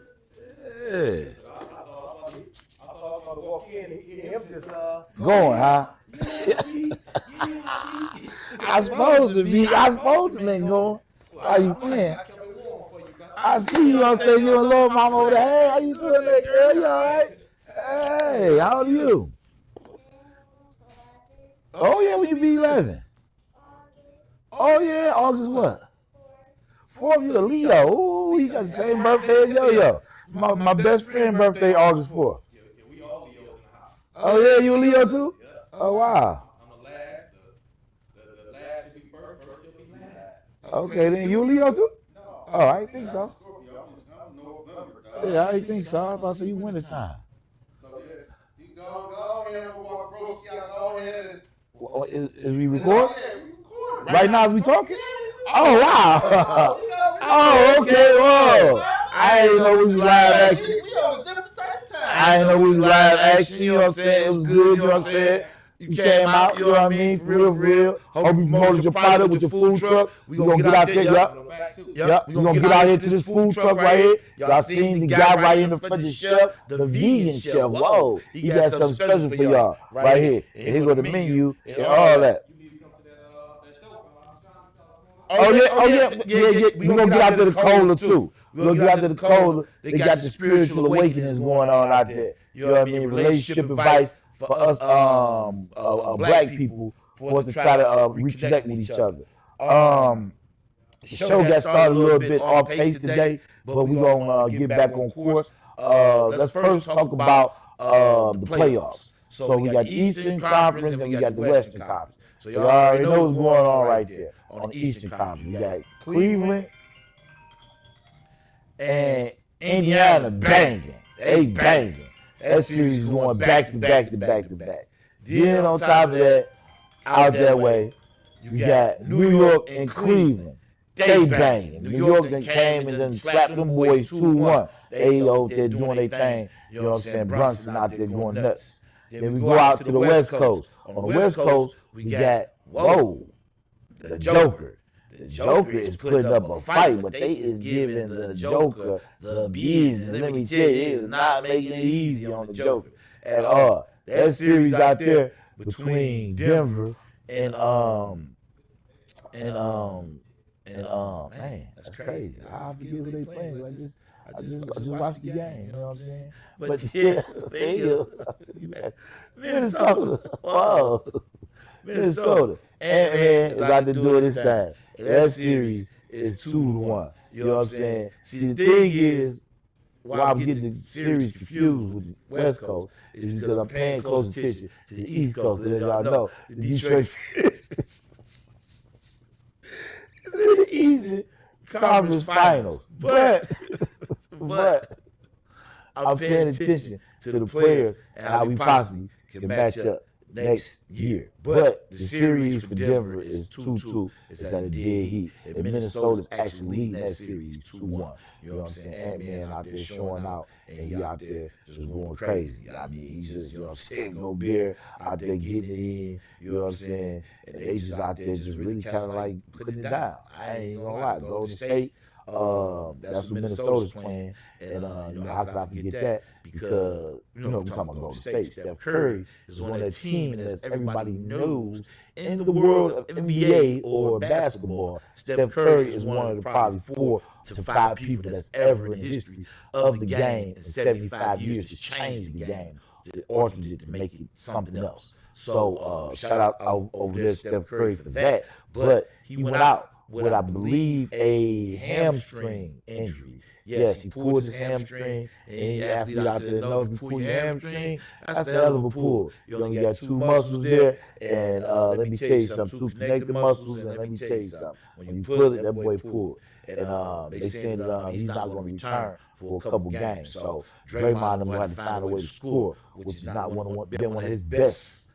Yeah. I thought I was about to walk in and hear him just going, huh? I'm supposed to be going. Are you playing? I see you. I'm saying you and little mama over there. Hey, how you doing, there, girl? You all right? Hey, how old are you? Oh yeah, when you be 11. Oh yeah, August what? 4th, you a Leo. Ooh, he got the same birthday as Yo-Yo. My best friend birthday August 4th. Yeah, we all Leos in the house. Oh yeah, you a Leo too? Yeah. Oh wow. I'm the last. The last will be first. First will be last. Okay, then you a Leo too? Oh, I didn't think so. Yeah, I didn't think so. I was about to say you winter time. So yeah, you go ahead and walk broski out. Go ahead. Is we record? Yeah, we recording. Right now, we talking? Oh wow. Oh, okay. Whoa. I didn't know we was live action. We on a different type of time. I didn't know we was live action. You know what I'm saying? It was good. You know what I'm saying? You came out. You know what I mean? For real. Hope you promoted your product with your food truck. We gonna get out there. Yup. We gonna get out here to this food truck right here. Y'all seen the guy right in the front of the chef, the vegan chef. Whoa, he got something special for y'all right here. And here go the menu and all that. Oh yeah. We gonna get out there to Cola too. We gonna get out there to Cola. They got the spiritual awakenings going on out there. You know what I mean? Relationship advice for us black people for us to try to reconnect with each other. The show got started a little bit off pace today, but we're gonna get back on course. Let's first talk about the playoffs. So we got the Eastern Conference and we got the Western Conference. So y'all already know what's going on right there on the Eastern Conference. We got Cleveland and Indiana banging. They banging. That series going back to back to back to back. Then on top of that, out that way, you got New York and Cleveland. They banging. New York then came and then slapped them boys 2-1. They out there doing their thing. You know what I'm saying? Brunson out there going nuts. Then we go out to the West Coast. On the West Coast, we got, the Joker. The Joker is putting up a fight, but they is giving the Joker the business. Let me tell you, it is not making it easy on the Joker at all. That series out there between Denver and man, that's crazy. I forget who they playing. I just watched the game. You know what I'm saying? But yeah, Minnesota. Whoa, Minnesota. Ant-Man is about to do this thing. That series is 2-1. You know what I'm saying? See, the thing is, why I'm getting the series confused with the West Coast is because I'm paying close attention to the East Coast. As y'all know, the Detroit Pistons is in the Eastern Conference Finals. But I'm paying attention to the players and how we possibly can match up next year. But the series for Denver is 2-2. It's at a dead heat. And Minnesota's actually leading that series 2-1. You know what I'm saying? Ant-Man out there showing out, and he out there just going crazy. I mean, he's just, you know what I'm saying, no beer out there getting it in. You know what I'm saying? And they just out there just really kind of like putting it down. I ain't gonna lie. Golden State, that's what Minnesota's playing. And how could I forget that? Because, we're talking about Golden State. Steph Curry is on that team, and as everybody knows, in the world of NBA or basketball, Steph Curry is one of the probably 4 to 5 people that's ever in the history of the game in 75 years to change the game, to alter it, to make it something else. So shout out over there Steph Curry for that. But he went out with, I believe, a hamstring injury. Yes, he pulled his hamstring, and any athlete out there knows if you pull your hamstring, that's a hell of a pull. You only got 2 muscles there, and let me tell you something, 2 connected muscles, and let me tell you something, when you pull it, that boy pulled. And they said he's not going to return for a couple games. So Draymond will have to find a way to score, which is not one of his best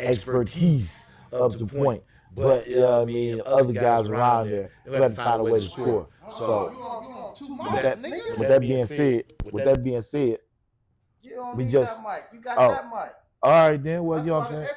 expertise up to point. But I mean, other guys around there, they have to find a way to score. So with that being said, we just you got that mic. All right then. Well, you know what I'm saying?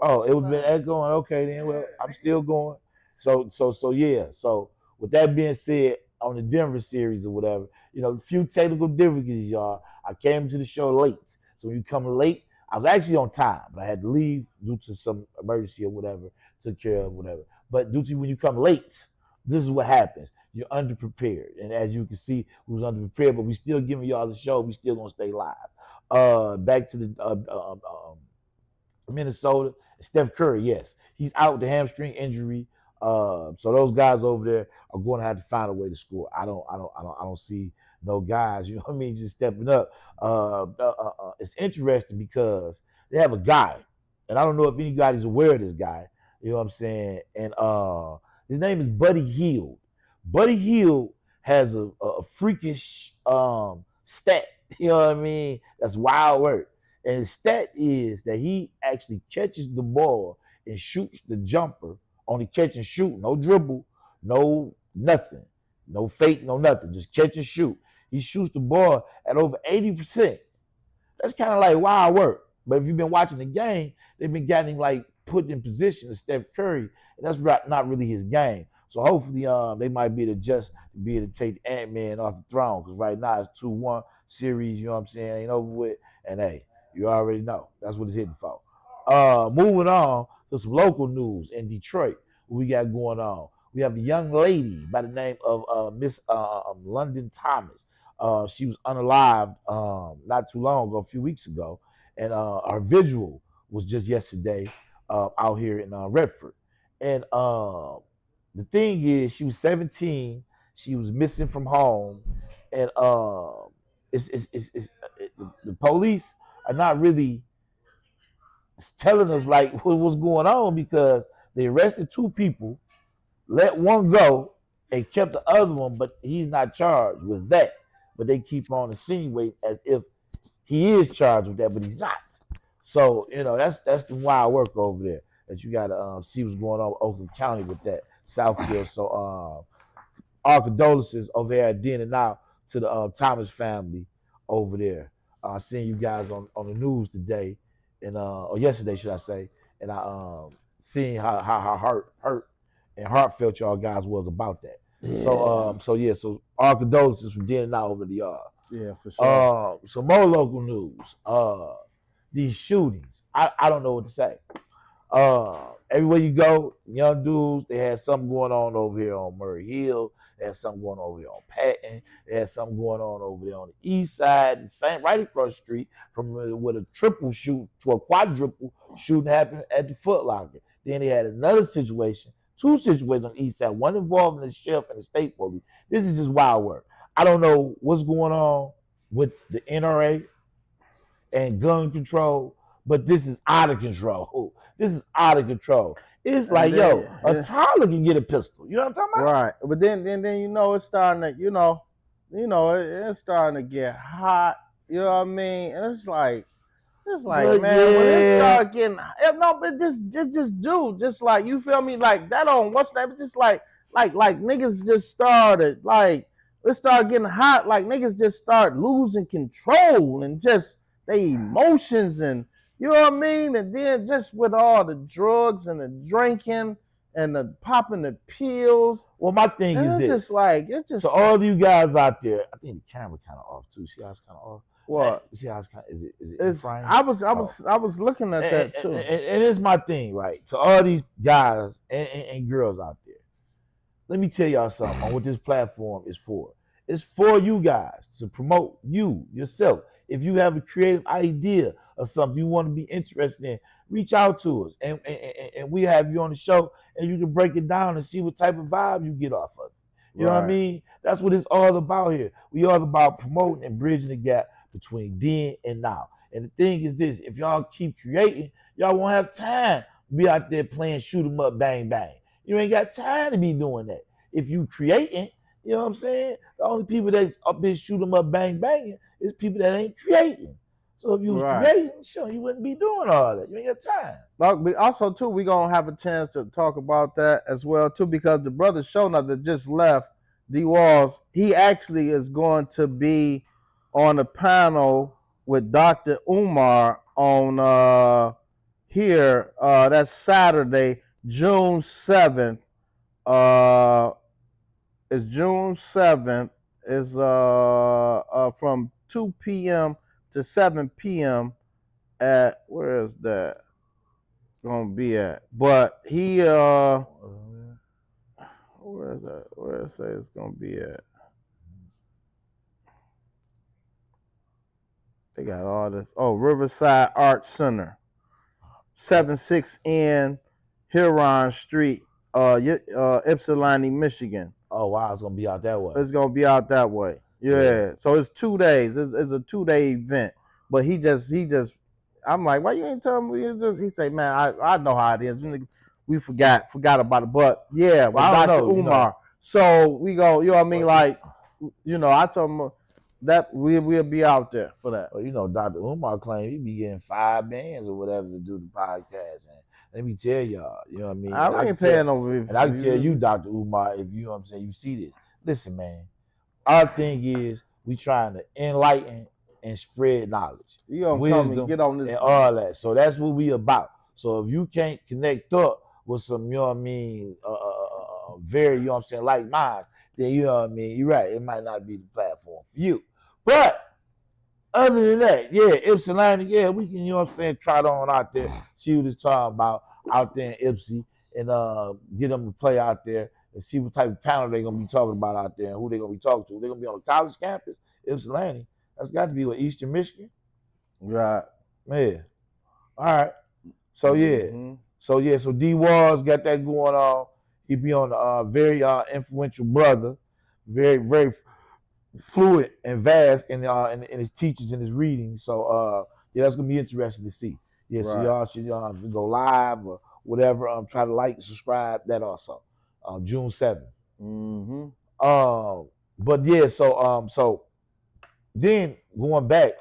Oh, it was been echoing. Okay then. Well, I'm still going. So yeah. So with that being said, on the Denver series or whatever, a few technical difficulties, y'all. I came to the show late. So when you come late, I was actually on time, but I had to leave due to some emergency or whatever, took care of whatever. But due to when you come late, this is what happens. You're underprepared. And as you can see, we was underprepared, but we still giving y'all the show. We still gonna stay live. Back to the Minnesota. Steph Curry, yes, he's out with the hamstring injury. So those guys over there are going to have to find a way to score. I don't see no guys, you know what I mean, just stepping up. It's interesting because they have a guy, and I don't know if anybody's aware of this guy. You know what I'm saying? And his name is Buddy Hield. Buddy Hield has a freakish stat. You know what I mean? That's wild work. And his stat is that he actually catches the ball and shoots the jumper. Only catch and shoot, no dribble, no nothing, no fake, no nothing. Just catch and shoot. He shoots the ball at over 80%. That's kind of like wild work. But if you've been watching the game, they've been getting him like put in position to Steph Curry, and that's not really his game. So hopefully, they might be able to take Ant-Man off the throne, because right now it's 2-1 series. You know what I'm saying? Ain't over with. And hey, you already know that's what it's hitting for. Moving on to some local news in Detroit. What we got going on? We have a young lady by the name of Miss London Thomas. She was unalived not too long ago, a few weeks ago, and our vigil was just yesterday out here in Redford. And the thing is, she was 17. She was missing from home, and the police are not really telling us like what's going on, because they arrested 2 people, let one go, and kept the other one, but he's not charged with that. But they keep on insinuating as if he is charged with that, but he's not. So, you know, that's the wild work over there that you got to see what's going on with Oakland County with that Southfield. So, our condolences over there at Den and Now to the Thomas family over there. Seeing you guys on the news today, and or yesterday, should I say, and I seeing how hurt and heartfelt y'all guys was about that. Yeah. So our condolences from Den and Now over the yard. Yeah, for sure. Some more local news. These shootings. I don't know what to say. Everywhere you go, young dudes, they had something going on over here on Murray Hill. They had something going on over here on Patton. They had something going on over there on the east side, the same right across the street from where a triple shoot to a quadruple shooting happened at the Foot Locker. Then they had another situation, 2 situations on the east side, one involving the sheriff and the state police. This is just wild work. I don't know what's going on with the NRA and gun control, but this is out of control. This is out of control. It's like, a toddler can get a pistol. You know what I'm talking about? Right. But then you know, it's starting to, it's starting to get hot. You know what I mean? And it's like, man, when it start getting, but just like, you feel me? Like that on what's that? Just like niggas just started, like, it started getting hot. Like niggas just start losing control and just their emotions, and you know what I mean? And then just with all the drugs and the drinking and the popping the pills. Well, my thing is this. It's just so all of you guys out there, I think the camera kind of off too. See how it's kind of off? What? See how it's kind of, is it frame? I was looking at that too. And it's my thing, right? To all these guys and girls out there, let me tell y'all something on what this platform is for. It's for you guys to promote you, yourself. If you have a creative idea or something you want to be interested in, reach out to us, and we have you on the show, and you can break it down and see what type of vibe you get off of it. You know what I mean? That's what it's all about here. We all about promoting and bridging the gap between then and now. And the thing is this: if y'all keep creating, y'all won't have time to be out there playing shoot 'em up, bang bang. You ain't got time to be doing that. If you creating, you know what I'm saying? The only people that up there shoot 'em up, bang banging is people that ain't creating. So if you was creating, sure, you wouldn't be doing all that. You ain't got time. But also, too, we're going to have a chance to talk about that as well, too, because the brother Shona that just left, D. Walls, he actually is going to be on a panel with Dr. Umar on here. That's Saturday, June 7th. It's June 7th. It's from 2 p.m. to 7 p.m. at, where is that gonna be at? But he where Where is that? Where it say it's gonna be at? They got all this. Oh, Riverside Art Center, 76N Huron Street, Ypsilanti, Michigan. Oh wow, it's gonna be out that way. It's gonna be out that way. Yeah. So it's 2 days. It's a 2-day event. But he just. I'm like, why you ain't telling me? He say, man, I know how it is. We forgot about it. But yeah, with Well, I Dr. don't know, Umar. So we go. You know what I mean? Like, I told him that we'll be out there for that. Well, Dr. Umar claimed he be getting 5 bands or whatever to do the podcast. And let me tell y'all, you know what I mean? I ain't paying no. And I can tell you, Dr. Umar, if you know what I'm saying, you see this. Listen, man, our thing is we trying to enlighten and spread knowledge. You gonna wisdom, come and get on this and all that. So that's what we about. So if you can't connect up with some, you know what I mean, very, you know what I'm saying, like mine, then you know what I mean, you're right. It might not be the platform for you. But other than that, yeah, Ypsilanti, yeah, we can, you know what I'm saying, trot on out there, see what it's talking about out there in Ypsi, and get them to play out there and see what type of panel they're gonna be talking about out there and who they're gonna be talking to. They're gonna be on the college campus, Ypsilanti. That's got to be with Eastern Michigan. right. Yeah. All right. So yeah. Mhm. So D Walls got that going on. He be on a very influential brother, very, very fluid and vast in his teachings and his readings. So yeah, that's gonna be interesting to see. Yeah, so Right. y'all should go live or whatever. Try to like and subscribe that also. June 7th. Mm-hmm. But yeah, so then going back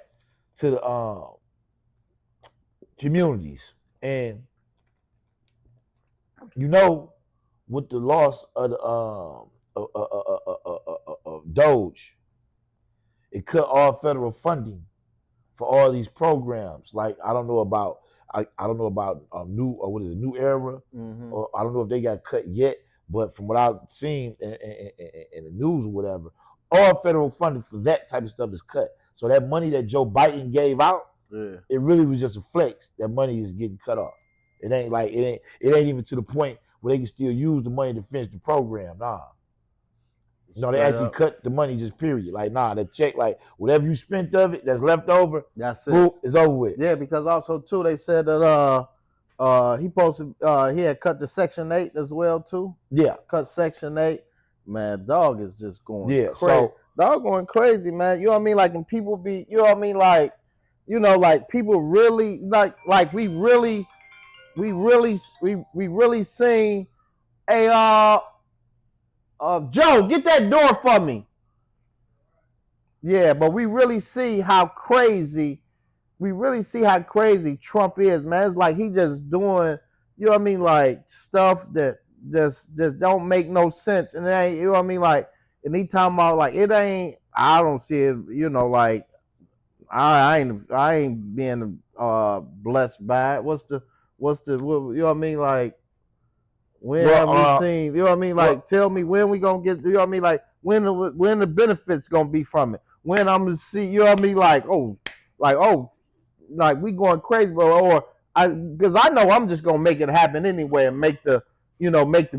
to the communities, and with the loss of the of Doge, it cut all federal funding for all these programs. Like I don't know about New Era, Mm-hmm. or I don't know if they got cut yet. But from what I've seen in the news or whatever, all federal funding for that type of stuff is cut. So that money that Joe Biden gave out, it really was just a flex. That money is getting cut off. It ain't even to the point where they can still use the money to finish the program. Nah. No, they actually cut the money just period. Like, nah, the check, like whatever you spent of it that's left over, that's it. Boom, it's over with. Yeah, because also too, they said that he had cut the Section 8 as well too. Yeah. Cut Section 8. Man, dog is just going crazy. So dog going crazy, man. You know what I mean? Like, and people be, you know what I mean? Like, like people really like we really seen, hey, Joe, get that door for me. Yeah, but we really see how crazy Trump is, man. It's like he just doing, you know what I mean, like stuff that just don't make no sense. And it ain't, you know what I mean, like, and he talking about like it ain't, I don't see it, like I ain't being blessed by it. What's the you know what I mean, like when have we seen, you know what I mean, like tell me when we gonna get, you know what I mean, like when the benefits gonna be from it, when I'm gonna see, you know what I mean, like we going crazy, bro, because I know I'm just gonna make it happen anyway and make the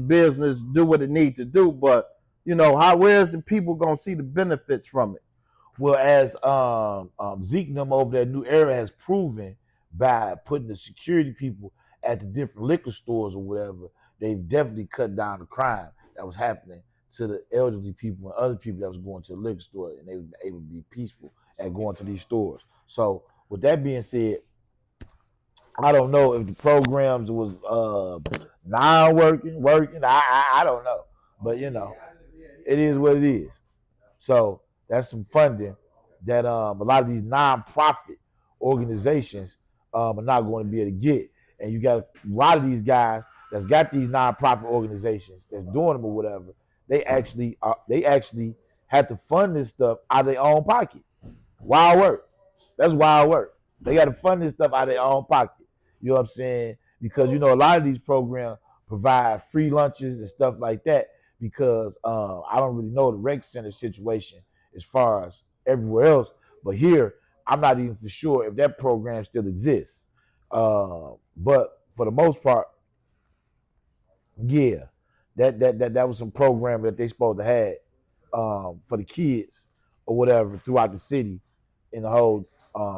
business do what it needs to do, but where's the people gonna see the benefits from it? Well, as Zeke and them over there, New Era has proven by putting the security people at the different liquor stores or whatever, they've definitely cut down the crime that was happening to the elderly people and other people that was going to the liquor store, and they were able to be peaceful at going to these stores. So with that being said, I don't know if the programs was non-working, working. I don't know, but it is what it is. So that's some funding that a lot of these non-profit organizations are not going to be able to get. And you got a lot of these guys that's got these non-profit organizations that's doing them or whatever. They actually have to fund this stuff out of their own pocket. Wild work. That's wild work. They got to fund this stuff out of their own pocket. You know what I'm saying? Because a lot of these programs provide free lunches and stuff like that. Because I don't really know the rec center situation as far as everywhere else, but here I'm not even for sure if that program still exists. But for the most part, yeah. That was some program that they supposed to have for the kids or whatever throughout the city in the whole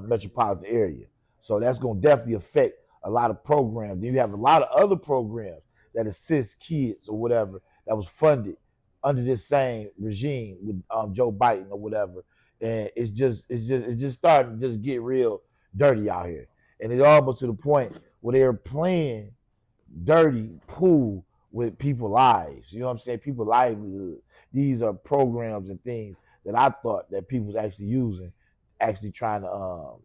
metropolitan area. So that's gonna definitely affect a lot of programs. Then you have a lot of other programs that assist kids or whatever that was funded under this same regime with Joe Biden or whatever. And it's just starting to just get real dirty out here. And it's almost to the point where they're playing dirty pool with people's lives. You know what I'm saying? People's livelihood. These are programs and things that I thought that people was actually using, actually trying to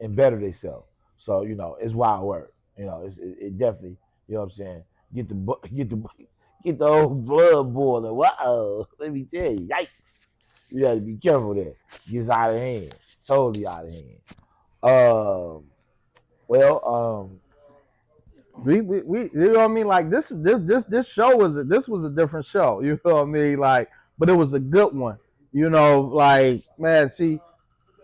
better themselves. So it's wild work. It definitely. You know what I'm saying? Get the old blood boiling. Wow, let me tell you, yikes! You got to be careful there. Gets out of hand, totally out of hand. We you know what I mean? Like this show was a different show. You know what I mean? Like, but it was a good one. Like, man, see,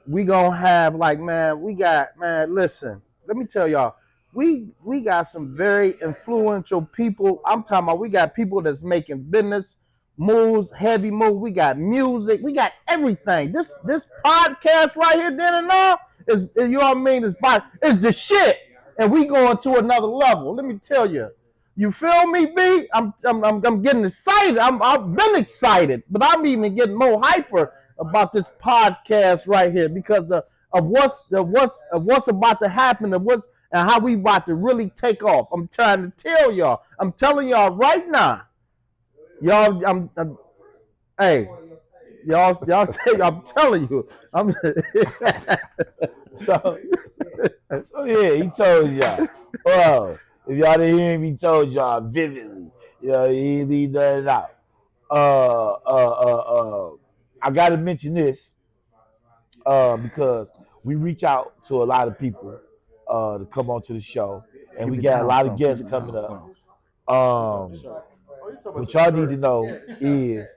we gonna have like, man, listen, let me tell y'all, we got some very influential people. I'm talking about we got people that's making business moves, heavy moves. We got music, we got everything. This podcast right here, then and now, is you know what I mean? It's the shit. And we going to another level. Let me tell you. You feel me, B? I'm getting excited. I've been excited, but I'm even getting more hyper about this podcast right here because of what's about to happen and how we about to really take off. I'm trying to tell y'all. I'm telling y'all right now. Y'all, hey, y'all. I'm telling you. So yeah, he told y'all. Well, if y'all didn't hear him, he told y'all vividly. He didn't leave nothing out. I gotta mention this because we reach out to a lot of people to come onto the show, and we got a lot of guests coming up. What y'all need to know is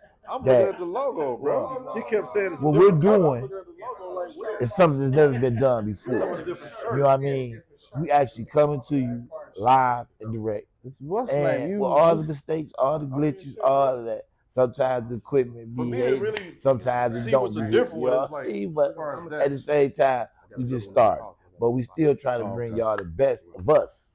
that the logo, bro. He kept saying what we're doing is something that's never been done before. You know what I mean? We actually coming to you live and direct. And with all the mistakes, all the glitches, all of that. Sometimes the equipment be hating, sometimes it don't be hating. But at the same time, we just start. But we still trying to bring y'all the best of us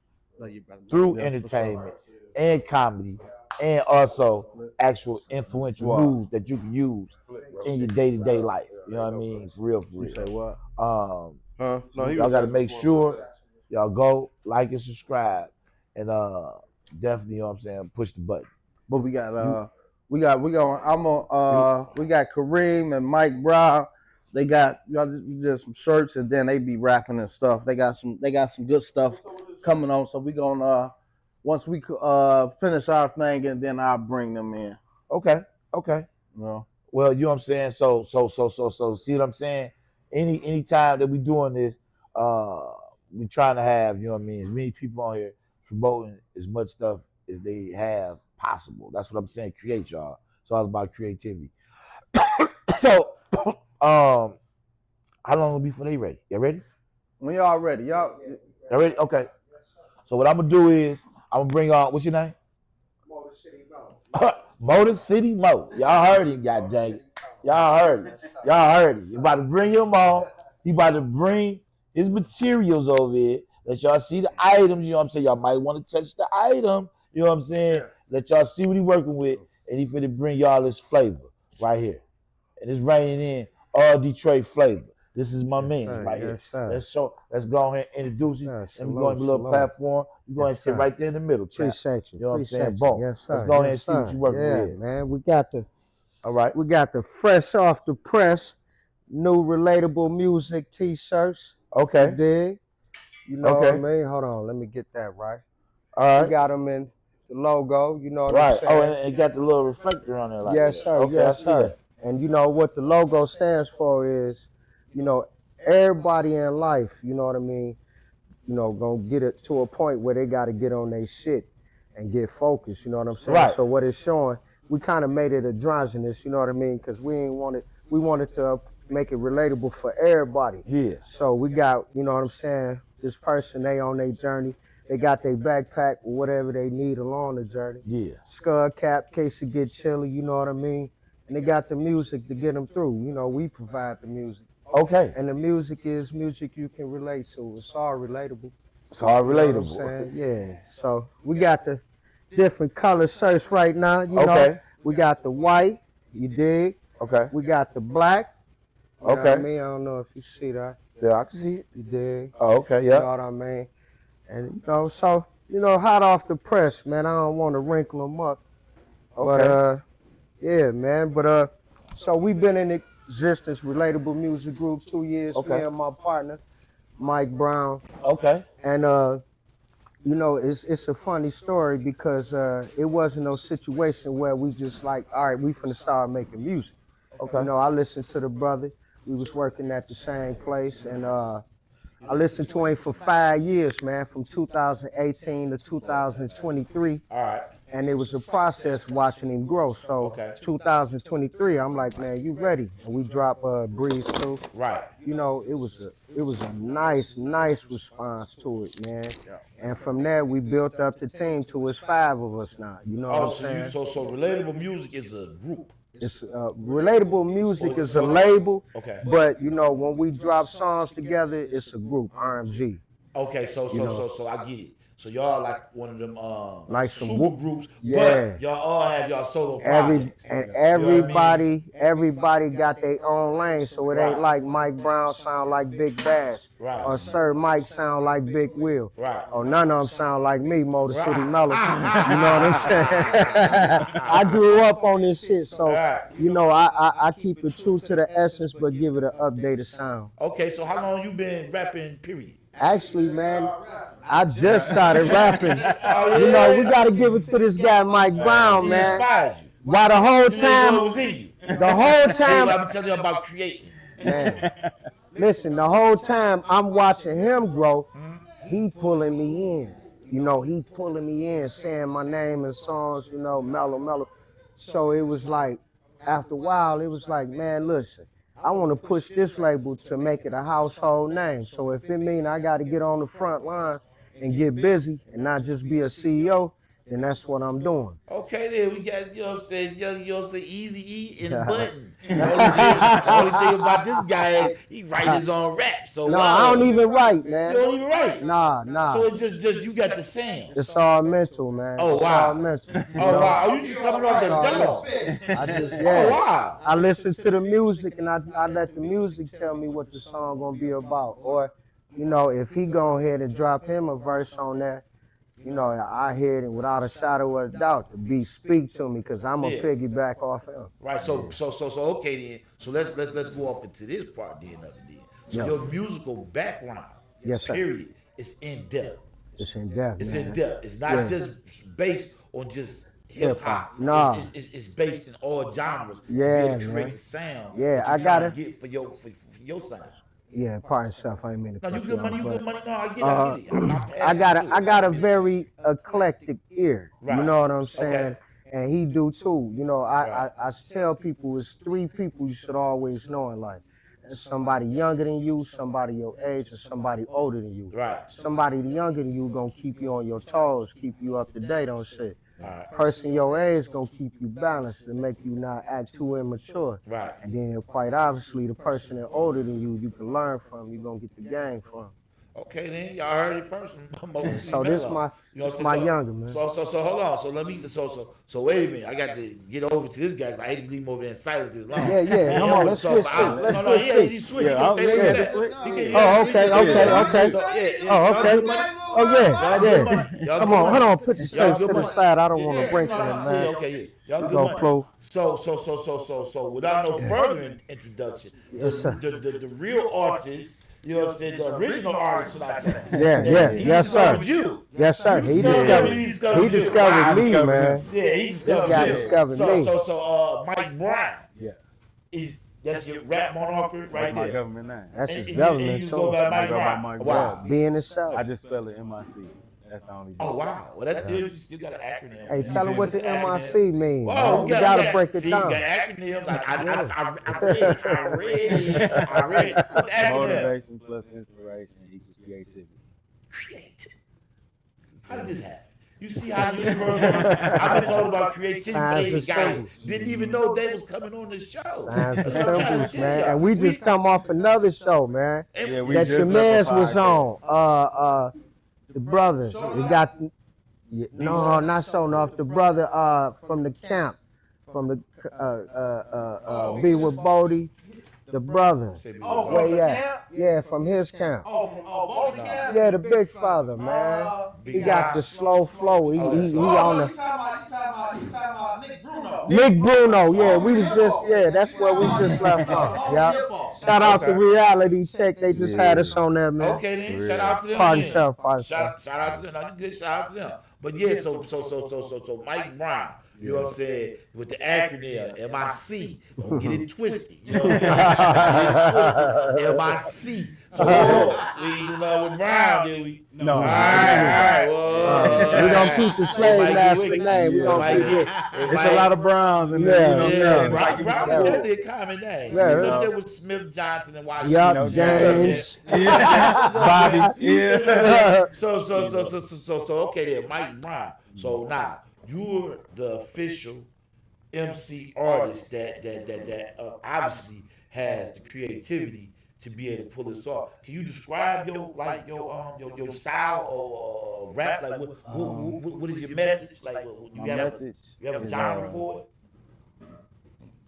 through entertainment and comedy and also actual influential news that you can use in your day-to-day life. You know what I mean? For real. You say what? Y'all got to make sure y'all go like and subscribe, and definitely, you know what I'm saying, push the button. But we got Kareem and Mike Brown. They got did some shirts, and then they be rapping and stuff. They got some good stuff coming on. So we gonna once we finish our thing, and then I'll bring them in. Okay. No. Well, you know what I'm saying. So see what I'm saying. Any time that we doing this, we trying to have, you know what I mean, as many people on here promoting as much stuff as they have possible. That's what I'm saying. Create, y'all. It's all about creativity. So, how long will it be before they ready? You ready? When y'all ready, y'all ready? Okay. So what I'm gonna do is I'm gonna bring on, what's your name? Motor City Mo. Y'all heard him, god dang it. Y'all heard it. You about to bring him on. He about to bring his materials over here. Let y'all see the items, you know what I'm saying? Y'all might want to touch the item, you know what I'm saying? Let y'all see what he working with, and he finna bring y'all this flavor right here. And it's raining in all Detroit flavor. This is my man right here. Let's go ahead and introduce him. And we're going to a little platform. We're going to sit right there in the middle. Appreciate you. You know what I'm saying? Boom. Yes, sir. Let's go ahead and see what you working with. Man, we got the all fresh off the press, new relatable music t-shirts. Okay. You dig? You know what I mean? Hold on, let me get that right. All right. We got them in the logo, you know what I'm saying? Oh, and it got the little reflector on there. Like yes, that. sir. Okay, yes, sir. And you know what the logo stands for is, you know, everybody in life, you know what I mean, you know, gonna get it to a point where they got to get on their shit and get focused, you know what I'm saying? Right. So what it's showing, we kind of made it androgynous, you know what I mean? Because we wanted to make it relatable for everybody. Yeah. So we got, you know what I'm saying, this person, they on their journey. They got their backpack or whatever they need along the journey. Yeah. Skull cap, in case it get chilly, you know what I mean? And they got the music to get them through. You know, we provide the music. Okay. And the music is music you can relate to. It's all relatable. It's all You know what I'm relatable. saying? Yeah. So we got the different color shirts right now. You know, Okay. we got the white, you dig? Okay. We got the black. You know what I Okay. mean? I don't know if you see that. Yeah, I can see it. You dig? Oh, okay. You know Yeah. what I mean? And you know, so hot off the press, man. I don't want to wrinkle them up. Okay. But yeah, man. But so we've been in existence, Relatable Music Group, 2 years. Okay. Me and my partner, Mike Brown. Okay. And you know, it's a funny story because it wasn't no situation where we just like, all right, we finna start making music. Okay. You know, I listened to the brother. We was working at the same place, and I listened to him for 5 years, man, from 2018 to 2023. All right. And it was a process watching him grow. So Okay. 2023, I'm like, man, you ready? And we drop Breeze 2. Right. You know, it was a nice response to it, man. And from there, we built up the team to it's 5 of us now. You know Oh, what I'm so you saying? so relatable music is a group. It's Relatable Music is a label, Okay. but you know, when we drop songs together, it's a group, RMG. Okay. So I get it. So y'all like one of them Like some super whoop- groups, Yeah. but y'all all have y'all solo projects. Everybody got their own lane, so it ain't Right. like Mike Brown sound like Big Bass, Right. or Sir Mike sound like Big Will, Right. or none of them sound like me, Motor City Right. Melody. You know what I'm saying? I grew up on this shit, so Right. you know I keep it true to the essence, but give it an updated sound. Okay. So how long you been rapping? Period. Actually, man, I just started rapping. Oh, You know, yeah? we gotta give it to this guy, Mike Brown, He man. inspired you. Why the whole You didn't know it time, was in you. the whole time, I'm telling you about creating. man. Listen, the whole time I'm watching him grow, he pulling me in. You know, he pulling me in, saying my name in songs, you know, mellow. So it was like, after a while, it was like, man, listen, I want to push this label to make it a household name. So if it mean I got to get on the front lines and get busy and not just be a CEO, then that's what I'm doing. Okay, then we got, you know what I'm saying, you know what I'm saying, Easy E and Button. The only thing about this guy is he write his own rap. So No, I don't even write, You man. don't even write. Nah. So it just you got the sound. It's all mental, man. Oh, It's wow. all mental. You Oh know? wow, oh, you just coming off the dog. I just, Oh yeah. wow. I listen to the music and I let the music tell me what the song gonna be about. Or, you know, if he go ahead and drop him a verse on that, you know, I hear it and without a shadow of a doubt, the beat speak to me because I'm gonna Yeah. piggyback off him. Right. So okay then. So let's go off into this part then of it then. So Yeah. your musical background, Yes, sir. period, is in depth. It's in depth, It's man. in depth. It's not Yeah. just based on just hip hop. Nah. It's based in all genres. To be Yeah, able to create man. the sound. Yeah, that I you gotta- tryna get for your sound. Yeah, pardon self, I ain't mean to No, you cut good you money. off, You but- good money. No, I get it. I get it. I'm I asking got you. a very eclectic ear. Right. You know what I'm saying? Okay. And he do too. You know, Right. I tell people it's 3 people you should always know in life. It's somebody younger than you, somebody your age, and somebody older than you. Right. Somebody younger than you gonna keep you on your toes, keep you up to date on shit. Right. Person your age gonna keep you balanced and make you not act too immature. Right. And then quite obviously the person that older than you can learn from, you gonna get the game from. Okay, then y'all heard it first. From Moses So this Mello. my You know what this I'm my saying? younger man. So hold on. So let me so wait a minute. I got to get over to this guy. I hate to leave him over there in silence this long. Yeah, come on, let's switch seats. Let's switch He seats. switch. Yeah, He can stay yeah, with yeah. that. He can- Oh, okay. So, Oh, y'all okay. good money? Oh yeah, Y'all good money? yeah. Y'all Come good on, money? hold on. Put the Y'all shirts good to the money? side. I don't want to break no, them, yeah, man. okay, yeah. Y'all We good gonna money. flow. So without no further introduction, Yes, sir. the real artist, you know what I'm saying, the original artist, should I say? Yeah, He yes, sir. discovered you. Yes, sir. He discovered discovered me, you. man. Yeah, he discovered guy you. discovered me. So Mike Brown. Yeah. That's your rap moniker right My there. government name. That's And his you government just go too. by I Mike go by Brown. Mike Wow. Brown. Being itself. I just spell it MIC. That's the only Oh difference. wow. Well, that's still you still got an acronym. Hey, tell him what the Acronym. MIC mean. Whoa, man. You gotta break it see, down. You got acronyms. I read. What's the acronym? Motivation plus inspiration equals creativity. Create. How did this happen? You see how universal. I've been talking about creativity. Signs and Guys symbols. didn't even know they was coming on the show. Signs and That's what I'm trying to symbols, tell man. y'all. And we just come off another show, man. Yeah, we That just your left a man's was podcast. on. The brother. We got no, not showing off. The brother from the camp, from the Be with Bodie. The brother. Oh, from Where the he at? camp? Yeah, from his camp. Oh, from Bodie camp? Yeah, the big father, man. He got the slow flow. He on You the talking about Nick Bruno. Nick Bruno. Yeah, we was just that's where we just left off. Yeah. Shout out to Reality Check. They just had us on there, man. Okay then, shout out to them. Pardon then. yourself, pardon yourself. Shout out to them. No, you good. Shout out to them. But yeah, so Mike Brown. You know what I'm saying? With the acronym MIC, don't get it twisted. You know what I'm saying? MIC. So we ain't do nothing with Brown, did we? No. All right. We gonna keep the slave master name. We gonna keep it. It's a lot of Browns in there. Yeah, You know what I'm Yeah, saying? Brown is definitely a common name. Yeah. He's up there with Smith, Johnson, and Washington. Yup, James. Bobby. Yeah. So, okay then, Mike Brown. So now, you're the official MC artist that obviously has the creativity to be able to pull this off. Can you describe your style or rap? Like what is your message? Like My message. You have a is, genre for it?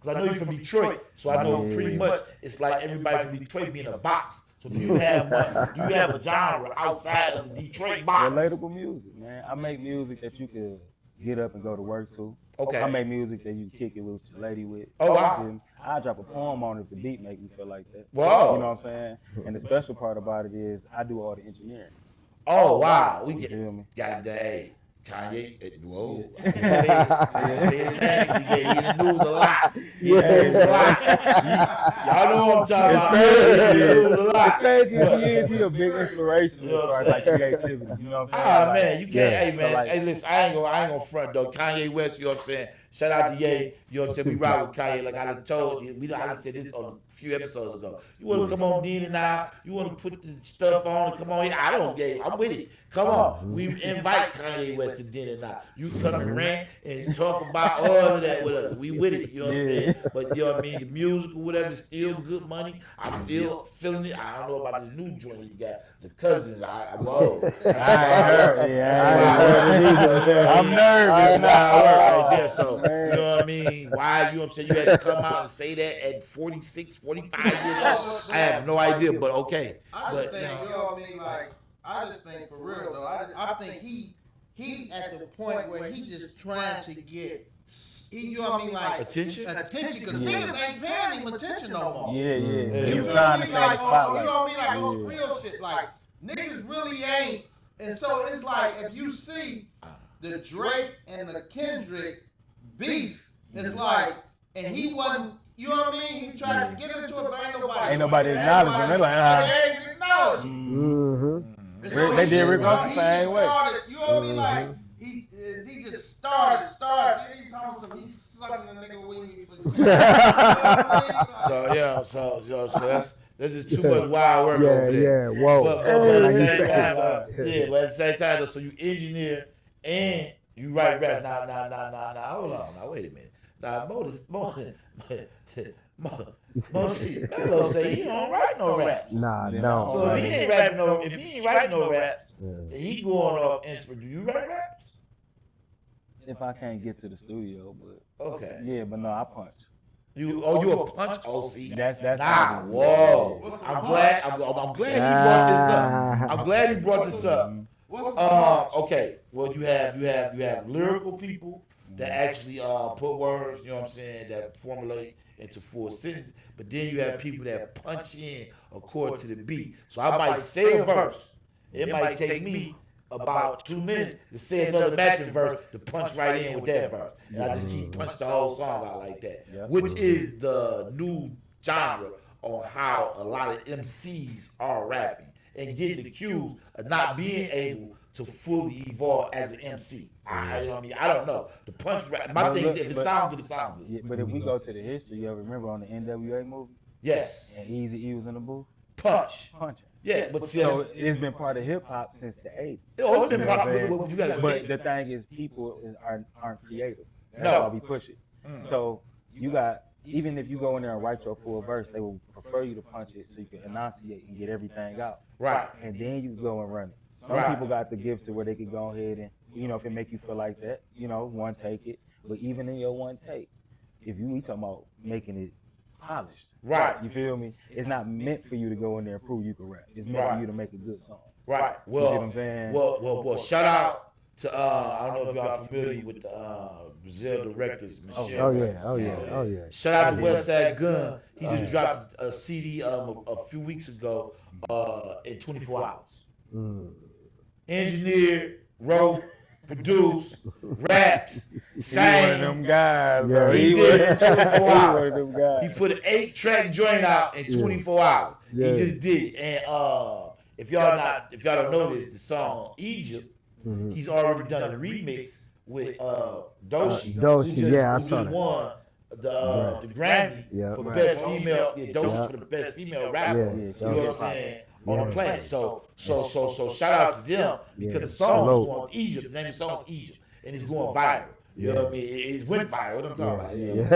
Because I know you're from Detroit, so I know pretty much it's like everybody from Detroit being a box. So do you have one? Do you have a genre outside of the Detroit box? Relatable music, man. I make music that you can get up and go to work to. Okay. I make music that you can kick it with your lady with. Oh, wow. And I drop a poem on it if the beat make me feel like that. Wow. You know what I'm saying? And the special part about it is I do all the engineering. Oh wow, we You get feel me? got the hey, Kanye. Whoa, he in the news a lot. Y'all know what I'm talking about. He in the news a It's lot. crazy as he is a big inspiration as far as like creativity. You know what I'm saying? Ah Like, man, you can't. yeah, Hey so, man, like, hey listen, I ain't gonna front though. Kanye West, you know what I'm saying? Shout out to Ye, you know what I'm saying? We rock with Kanye, like I done told you. I done said this on a few episodes ago. You wanna come on Dean and now? You wanna put the stuff on and come on here? I don't get it. I'm with it. Come on. We invite Kanye West to dinner now. You come and rant and talk about all of that with us. We with it, you know what I'm saying? But you know what I mean? The music or whatever is still good money. I'm still feeling it. I don't know about this new joint you got. The Cousins, whoa. I ain't heard. Yeah, I'm nervous now. Right there. So, you know what I mean? Why, you know what I'm saying? You had to come out and say that at 46, 45 years old. I have no idea, but okay. I But just think, you know what I mean? Like, I just think for real though, I think he at the point where he just trying to get, you know what I mean? Like, Attention? because Yeah. niggas ain't paying him attention no more. Yeah. You He You was feel trying me? to stay in Like, the you spotlight. know what I mean? Like, Yeah. on some real shit. Like, niggas really ain't. And so it's like, if you see the Drake and the Kendrick beef, it's like, and he wasn't, you know what I mean? He tried to get into it, but Ain't nobody acknowledging him. They're like, They ain't acknowledging him. Mm-hmm. And They he did just Rick Ross the he same just way. started, you know what I mean? Like, he just started. Then he told some, he's sucking the nigga weed. You know what I mean? So, yeah, so this is too much wild work Yeah, over there. yeah. Whoa. But at Like the you same said. time, but at the same time, though, so you engineer and you write raps. Now, hold on. Now, wait a minute. Now, Melo say he don't write no raps. Nah, Yeah. no. So if he ain't writing no raps, then he going off instrument. Do you write raps? if I can't get to the studio, but Okay. yeah, but no, I punch. You a punch OC. That's Nah, whoa. I'm glad he brought this up. I'm glad he brought this up. Okay. Well, you have lyrical people that actually put words, you know what I'm saying, that formulate into full sentences. But then you have people that punch in according to the beat. So I might say a verse. It might take me about 2 minutes to say another matching verse to punch right in with that verse. And I just keep punching the whole song out like that. Yeah. Which is the new genre on how a lot of MCs are rapping and getting accused of not being able to fully evolve as an MC. I don't know. The punch rap, my thing is, if it sounds good, it sounds good. Yeah, but if we go to the history, you remember on the NWA movie, Yes. and Eazy-E was in the booth, Punch. punching. Yeah, but see, So it's been part of hip hop since the 80s. it's been You know what part I'm saying? of you gotta But the thing is, people aren't creative. That's No. why we push it. So you got, even if you go in there and write your full verse, they will prefer you to punch it so you can enunciate and get everything out. Right. And then you go and run it. Some Right. people got the gift to where they can go ahead and, if it make you feel like that, one take it. But even in your one take, if we talking about making it polished. Right. You feel me? It's not meant for you to go in there and prove you can rap. It's meant for you to make a good song. Right. You Well, see what I'm saying? well, shout out to I don't know if y'all familiar with the Brazil directors, Michelle. Oh yeah. Shout out to Westside Gun. He just dropped a CD a few weeks ago in 24 hours. Engineered, wrote, produced, rapped, sang. He one of them guys, bro. He He did it in 24 one hours. of them guys. He put an 8-track joint out in 24 hours. Yeah. He just did it. And if y'all don't know this, the song Egypt, he's already done a remix with Doshi. Doshi, who just, yeah, I who saw just that. won the Grammy Yeah. for best female. Yeah, Doshi for the best female rapper. Yeah. You know what I'm saying? On the Yeah. planet. So shout out to them because the song is going Egypt. The name of the song is Egypt, and it's going viral. You know what I mean? It went viral. What I'm talking about? You know? It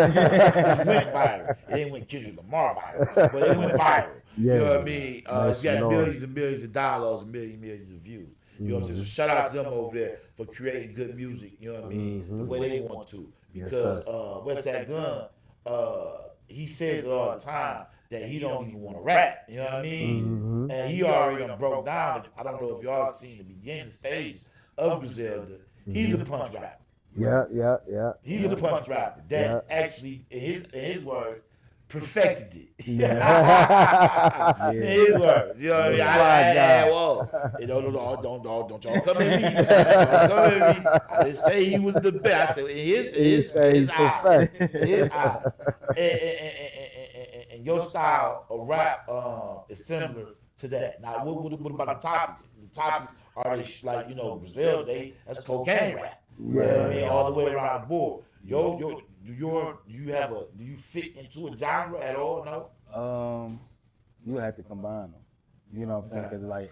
went viral. It ain't went Kendrick Lamar viral, but it went viral. You know what I mean? It's got millions and millions of downloads and millions of views. You know what I'm saying? So shout out to them over there for creating good music. You know what I mean? The way they want to. Because Westside Gun, he says it all the time that he don't even want to rap. You know what I mean? And he already done broke down. I don't know if y'all seen the beginning stage of Griselda. He's a punch rapper. Yeah. He's a punch rapper that actually, in his words, perfected it. In his words, you know what I mean? Whoa, don't y'all come at me. Don't come at me. I didn't say he was the best. I said in his eye. And your style of rap is similar to that. Now, what about the topics? The topics are Brazil, that's cocaine rap. You know what I mean? All the way around the board. Do you fit into a genre at all? No. You have to combine them. You know what I'm saying? Because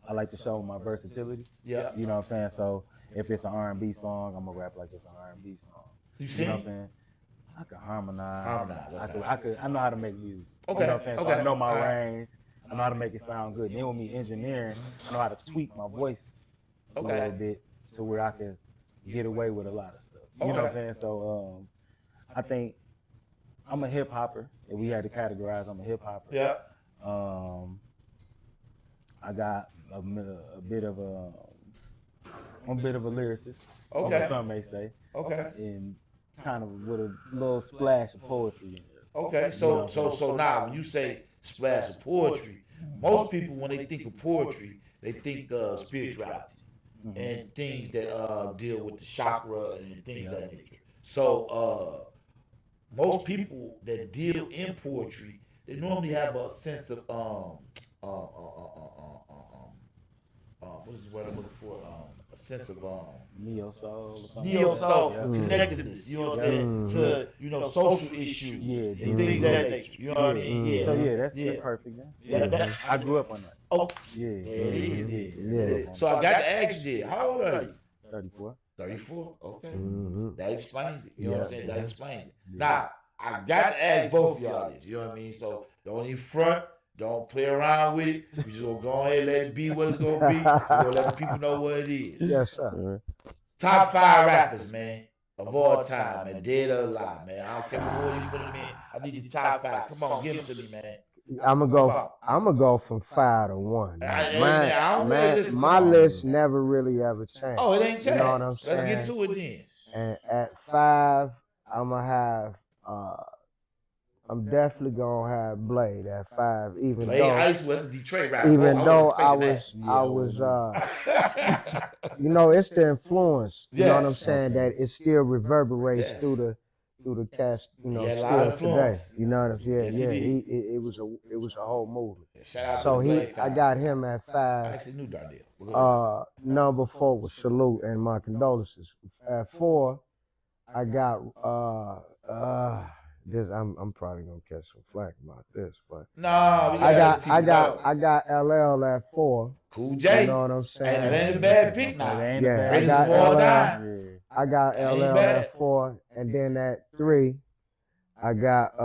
I like to show my versatility. Yeah. You know what I'm saying? So if it's an R&B song, I'm gonna rap like it's an R&B song. You know what I'm saying? I can harmonize. I know how to make music. Okay. You know what I'm saying? So Okay. I know my range. I know how to make it sound good. Then with me engineering, I know how to tweak my voice a little bit to where I can get away with a lot of stuff. You know what I'm saying? So I think I'm a hip hopper. If we had to categorize, I'm a hip hopper. Yeah. I got a bit of a lyricist. Okay. Some may say. Okay. And kind of with a little splash of poetry in it. Okay. So now when you say splash of poetry, most people when they think of poetry, they think of spirituality. And things that deal with the chakra and things of that nature. So most people that deal in poetry, they normally have a sense of what is the word I'm looking for? A sense of Neo soul or something. neo soul Yeah. connectedness. You know what I'm saying? To social issues Yeah, and things of that nature. You know what I mean? Yeah. So yeah, that's perfect. Yeah. I grew up on that. Oh, Yeah. there it is. Yeah. So I got to ask you, how old are you? 34. 34? Okay. Mm-hmm. That explains it. You know what I'm saying? That explains it. Yeah. Now, I got to ask both of y'all this. You know what I mean? So don't even front. Don't play around with it. We just gonna go ahead and let it be what it's gonna be. We're gonna let the people know what it is. Yes, sir. Top 5 rappers, man, of all time, man, dead or alive, man. I don't care what order you put them in. I need your top 5. Come on, give them to me, man. I'm gonna go from 5 to 1. I don't really listen My to list never really ever changed. Oh, it ain't changed. You know what I'm saying? Let's get to it then. And at 5, I'm gonna have. I'm definitely gonna have Blade at 5, even Blade though. Ice was a Detroit rapper. Even though I wasn't was, expecting you know, it's the influence. You know what I'm Yes. saying? That it still reverberates Yes. through the cast. You know, He had a lot of still today. influence. You know what I'm saying? Yes, he Yeah, did. it was a whole movement. that. Shout out So to Blade I Five. got him at I 5. actually knew Darnell. Number 4 was Salute and my condolences. At 4, I got this I'm probably gonna catch some flack about this, but Nah, we I gotta got let I got LL at 4. Cool You J. know what I'm Hey, saying? that ain't a bad pick That now. ain't a Yeah, bad I Greatest got of all LL. time. Yeah. I got That ain't LL bad. at 4, and then at 3, I got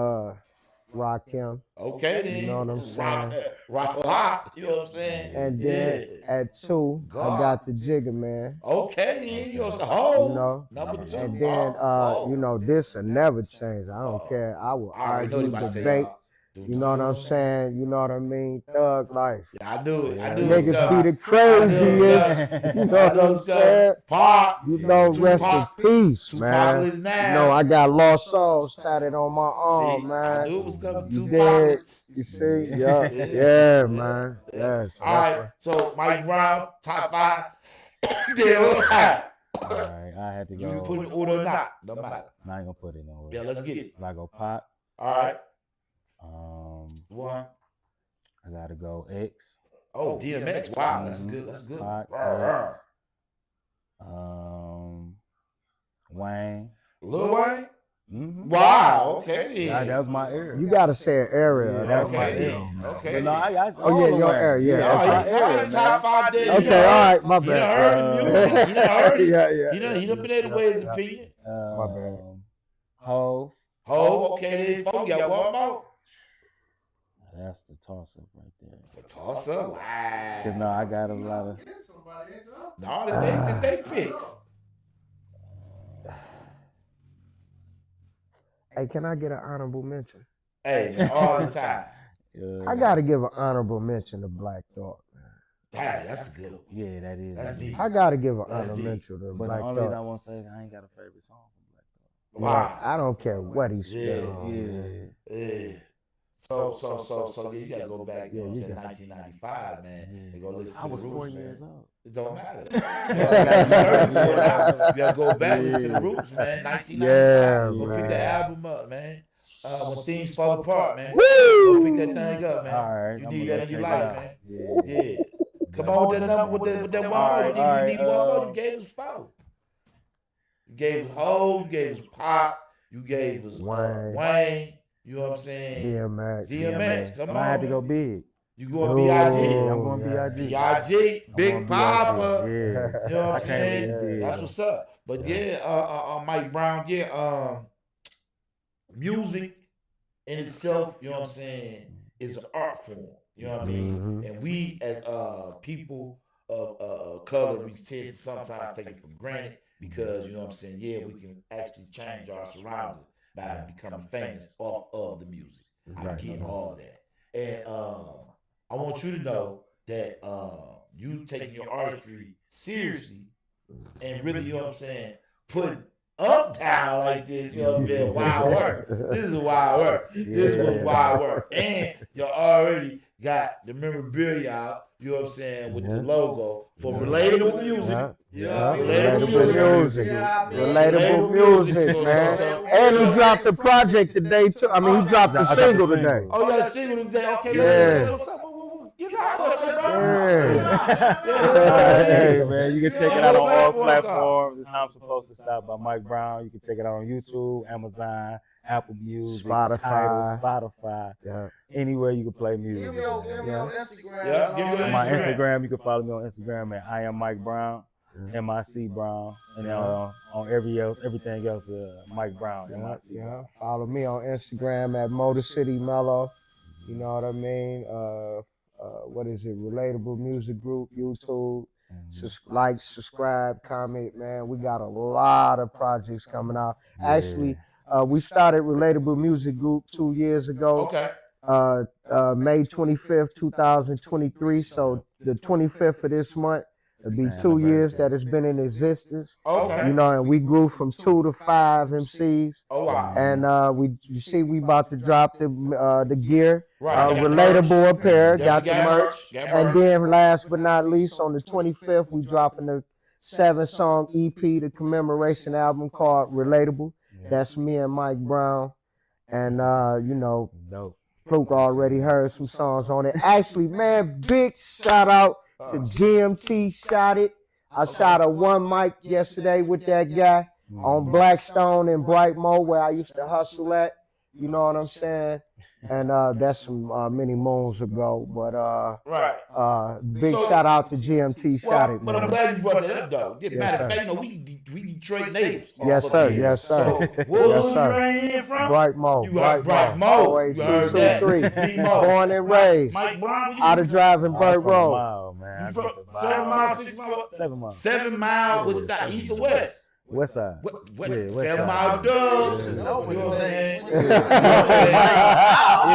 Rakim, Okay then. You know what I'm Rock. You know what I'm saying? and then Yeah. at 2, I God. got the Jigga Man. Okay then. You know what I'm saying? You Hov. know, Number 2. and then Hov. you know, this will never change. I don't care. I will I already know you argue, about to say debate. that. You know what I'm saying? You know what I mean? Thug life. Yeah, I knew it. I knew it. was Niggas coming. be the I knew it was craziest. coming. You know I what knew it I'm was coming. saying? Pop. You know, rest in Tupac. peace, Tupac man. is now. You know, I got Lost Souls tatted on my arm, See, I man. knew it was coming. You Tupac. dig? You see? Yeah, yeah, man. Yeah, so All right. So Mike Brown, top 5. Damn. All right, I had to You can put go. it in order or not. No matter. I ain't gonna put it nowhere. Yeah, let's get it. If I go Pop, All right. 1, I gotta go X. Oh, DMX. Wow, that's good. That's good. Pac, Rawr, X. Wayne. Lil Wayne. Mm-hmm. Wow. Okay. That was my era. you gotta say an area. Yeah, that was my Okay. era. Okay. But no, I Oh, yeah, your era, yeah, Oh, okay. yeah, area, top 5 days. Okay, all right, my You done bad. heard the music. You done heard it. Yeah. He done been able to weigh his opinion. My bad. Hov. Oh, okay, then. Folk, you got one more. That's the toss up right there. Toss up. Wow. Cause no, I got a lot of. No, this they picks. Hey, can I get an honorable mention? Hey, man, all the time. I gotta give an honorable mention to Black Thought, man. Hey, that's a good one. Yeah, that is. That's deep. I gotta give an That's honorable deep. mention to But Black the only reason I Thought. won't say I ain't got a favorite song from Black Thought. Wow. I don't care what he Yeah, spit on. Yeah. Yeah. So you gotta go back, you know what I'm Yeah, saying, 1995, man, and go listen to I was the 4 Roots, years man. old. It don't matter. You gotta go back and listen to the Roots, man. 1995. Yeah, Go pick man. that album up, man. When things fall apart, man. Woo! Go pick that thing up, man. All right, You I'm need gonna that in your check life, it out. man. Yeah. Yeah. Come on with that number, with that one more. All You right, need one more. You gave us 4. You gave us Hov, you gave us Pop, you gave us Wayne. You know what I'm saying? DMX. DMX. Come on. I had to go big. You going Oh, B.I.G. I'm going yeah. B.I.G. B.I.G. I'm Big going Papa. B.I.G. You Yeah. know what I I'm can't saying? really- That's what's up. But yeah, Mike Brown, music in itself, you know what I'm saying, is an art form. You know what I mean? Mhm. And we as people of color, we tend to sometimes take it for granted because, you know what I'm saying, yeah, we can actually change our surroundings by becoming famous off of the music. I get all that. And I want you to know that you taking your artistry seriously and really, you know what I'm saying, putting up down like this, you know what I'm saying, wild work. This is wild work. This was wild work. And you already got the memorabilia out, you know what I'm saying, with the logo for relatable music. Relatable music. Yeah, Relatable music, man. And he dropped the project today too. I mean, he dropped the I got the single single. today. Oh, you got a single today? Okay, Yeah. what's up? You got what's up, bro? Yeah. Hey man, you can check it out on all Platforms. platforms. It's How I'm Supposed to Stop by Mike Brown. You can check it out on YouTube, Amazon, Apple Music, Spotify. Tidal, Spotify, Yeah. anywhere you can play music. Give me your Instagram. Yeah, give me your My Instagram. Instagram, you can follow me on Instagram at I am Mike Brown, MIC Brown, and on everything else, Mike Brown, MIC. Yeah. Follow me on Instagram at Motor City Mellow. You know what I mean? What is it? Relatable Music Group, YouTube. Like, subscribe, comment, man. We got a lot of projects coming out. Actually, we started Relatable Music Group 2 years ago. Okay. May 25th, 2023. So the 25th of this month, it'll be 2 years that it's been in existence. Okay. You know, and we grew from 2 to 5 MCs. Oh, wow. And we about to drop the gear. Right. Relatable apparel, got the Got merch. Got And merch. then last but not least, on the 25th, we dropping the 7-song EP, the commemoration album called Relatable. That's me and Mike Brown. And you know, Dope. Fluke already heard some songs on it. Actually, man, big shout out to GMT Shot It. I shot a one mic yesterday with that guy on Blackstone in Brightmoor where I used to hustle at. You know what I'm saying? And that's some many moons ago. But Right. big So- shout out to GMT Shot It, But I'm man. glad you brought that up, though. Yes, Matter of sir. fact, we Detroit natives. Yes, sir. Yes, sir. So, where Yes, was sir. you ran from? Bright Mo. You heard Bright Mo. You heard that. 223. Big Mo. Born and raised. Mike Brown, where you Out of driving I'm Bird from a Road. mile, man. I You grew from up a mile. 7 miles, 6 miles? 7 miles. 7 miles, what's that, east or west? West side. What? Yeah, west 7 side. mile dubs. Yeah. You know what I'm saying?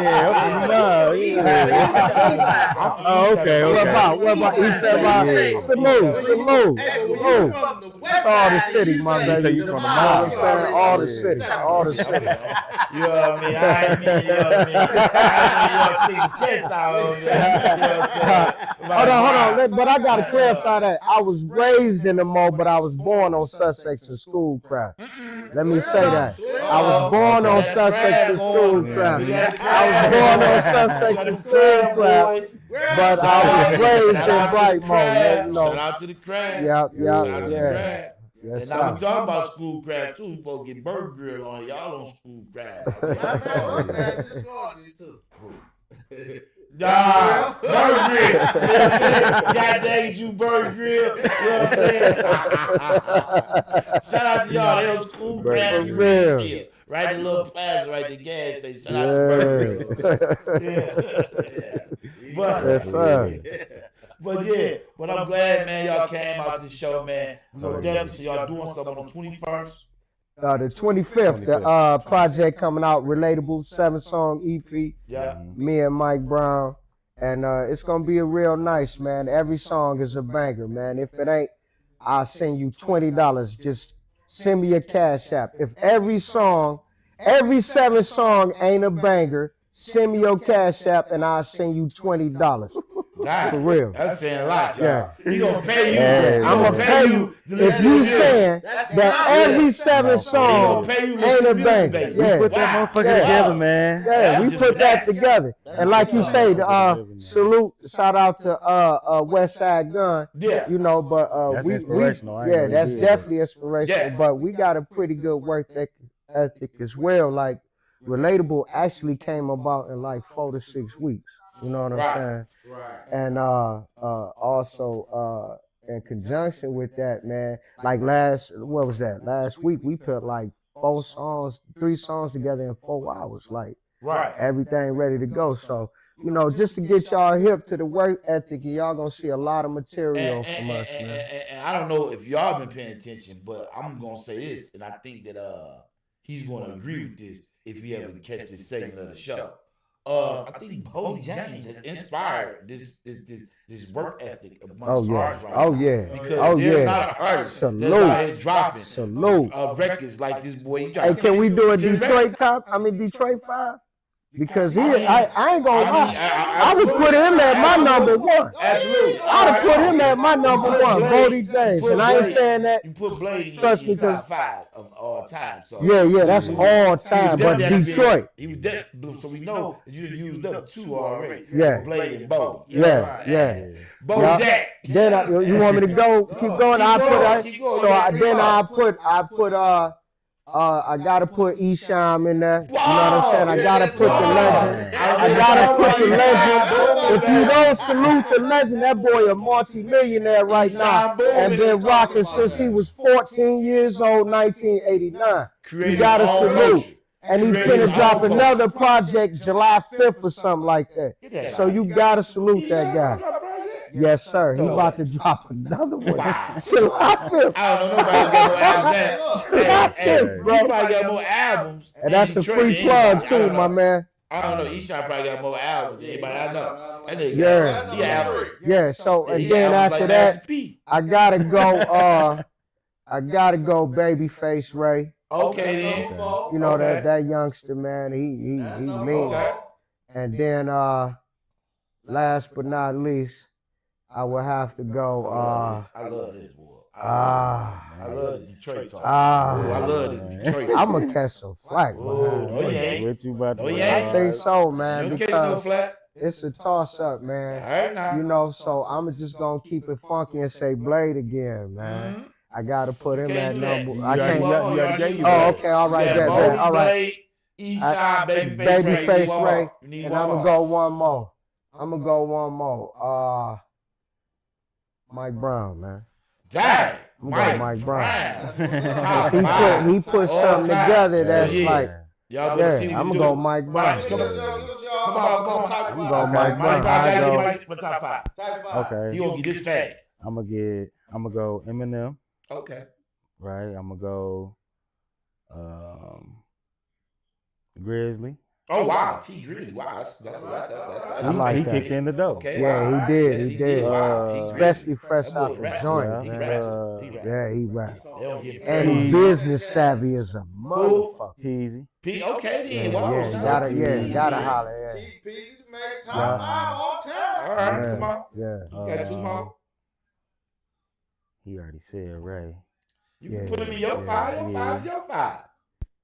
Yeah, okay, no, yeah. Oh, okay, What okay. about East Side? Yeah. Salute. Salute. Hey, Salute. from the west All the side, city, you my say baby. say you You from know the what I'm mile. saying? All the Yeah. city. All the city. You know what I mean? I ain't mean, you know what I mean? I ain't mean, you chest out on there. You know what I'm saying? Hold on. But I gotta clarify that. I was raised in the Mo, but I was born on Sussex and Schoolcraft. Let me say that. I was born on Sussex and Schoolcraft. I was born on Sussex and Schoolcraft, but I was raised in Bright Mo. You know. Shout out to the crab. Yep, Shout out to the yeah. crab. Yes, And now we sir. talking about school crab too. We supposed to get Burger Grill on y'all on school crab. Nah, Burger Grill. God dang you, Burger Grill. You know what I'm saying? Shout out to y'all. They on school crab. Burger Grill. Right, the little plaza, right, the gas station. Shout out to Burger Grill. Yeah. But, Yes, sir. But yeah, but I'm glad, man, y'all came out to the show, man. We're gonna definitely see y'all doing something on the 21st. The 25th, the project coming out, Relatable, 7-song EP. Yeah. Me and Mike Brown. And it's gonna be a real nice, man. Every song is a banger, man. If it ain't, I'll send you $20. Just send me a cash app. If every 7 song ain't a banger, send me your cash app and I'll send you $20. God, For real. That's saying a lot, y'all. Yeah. He gonna pay you. Hey, I'm gonna pay you if you saying that every 7 song ain't a banger. Yeah. Put that motherfucker Yeah. together, man. Yeah, we put that together. And like you say, salute, shout out to West Side Gun. Yeah. You know, but That's we inspirational. I ain't yeah, know you that's did definitely inspirational. Yes. But we got a pretty good work ethic as well. Like Relatable actually came about in like 4 to 6 weeks. You know what I'm Right. saying? Right. And also in conjunction with that, man, like last week we put like 3 songs together in 4 hours, like Right. everything ready to go. So, you know, just to get y'all hip to the work ethic, and y'all gonna see a lot of material from us, man. And I don't know if y'all been paying attention, but I'm gonna say this, and I think that he's gonna agree with this if he ever catch this segment of the show. I think Bodie James has inspired this work ethic amongst artists right now. Because there's not an artist that's out here dropping Salute. records like this boy. He Hey, dropped can we do a 10 Detroit Detroit 5? Because I ain't gonna lie. I would put him at my number 1. Absolutely. I'd have put him at my number 1, Bodie James. And I ain't saying that. You put Blade in Trust me, your top 5 of all time. So Yeah, that's all time. But Detroit. He was dead, so we know that you used up 2 already. Yeah. Blade and Bo. Yeah. Bo Yeah. Jack. Then you want me to go? Keep going. Keep going. I gotta put Esham in there. You know what I'm saying? I gotta put the legend. I gotta put the legend. If you don't salute the legend, that boy a multi-millionaire right now and been rocking since he was 14 years old, 1989. You gotta salute. And he finna drop another project July 5th or something like that. So you gotta salute that guy. Yes, sir. He about to drop another one. Wow. July 5th. I don't know nobody got more albums than July 5th, bro. Nobody got more albums. And that's a Detroit free than plug anybody. I too, don't my know. man. I don't know. Eshawn probably got more albums than anybody I know. That nigga, Yeah. he average. Yeah, so and He then albums after like that, Master P. I gotta go Babyface Ray. Okay then. You know Okay. that youngster, man, he mean. Okay. And then last but not least, I would have to go I love this boy. I I love this Detroit talk. Ooh, I love this Detroit. I'm gonna catch some flack, Ooh, man. no, you ain't. What you about to No, do? you I ain't. think so, You man, don't catch no because flat. it's a toss up, All man. right now. You know, so I'm just gonna keep it funky and say Blade again, man. Mhm. I gotta put him Can't at do that. number. You I can't. already gave you Oh, that. okay, all right, You bet, got bet. Bodie, All right. Blade, Eastside, Babyface Babyface Ray. You need And one I'm more. gonna go one more. Mike Brown, man. Dang, I'm gonna go Mike Brown. Top five. He put All something time. together that's Yeah. like, Y'all better see yeah, what I'm we gonna go do. Mike Mike, Brown. come on. Come on, type I'm five. going Mike Mike, Brown. I gotta go. get my top five. Type five. Okay. He gonna get this fast. I'm gonna go Eminem, Okay. right? I'm gonna go Grizzly. Oh wow, T Grizzly. Wow, that's I like he that. kicked in the door. Okay. Yeah, wow. he did, Yes, he did. Wow, T Grizzly. Especially fresh That out boy the rap. joint, He man. rap. He rap. Yeah, he rap. They don't get And he business savvy as a motherfucker. Easy. P. Okay, then. Yeah, Wow, yeah, shout out to you gotta T. holler, yeah. TP's made top five all time. All right, come on. Yeah. You got two more. He already said Ray. You can Yeah, put him in your yeah, five. Your yeah. five is your five.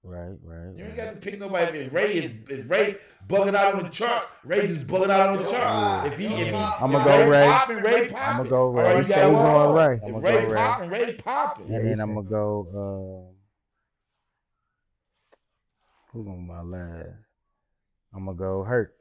Right. You ain't got to pick nobody. If Ray bugging out on the chart, Ray just bugging out on the chart. If I'ma go Ray. Ray popping. I'ma go Ray. All right, you He said got he one. going Ray. If I'ma Ray go Ray. popping, Ray popping. And then he I'm gonna go. Who gonna be my last? I'm gonna go Hurt.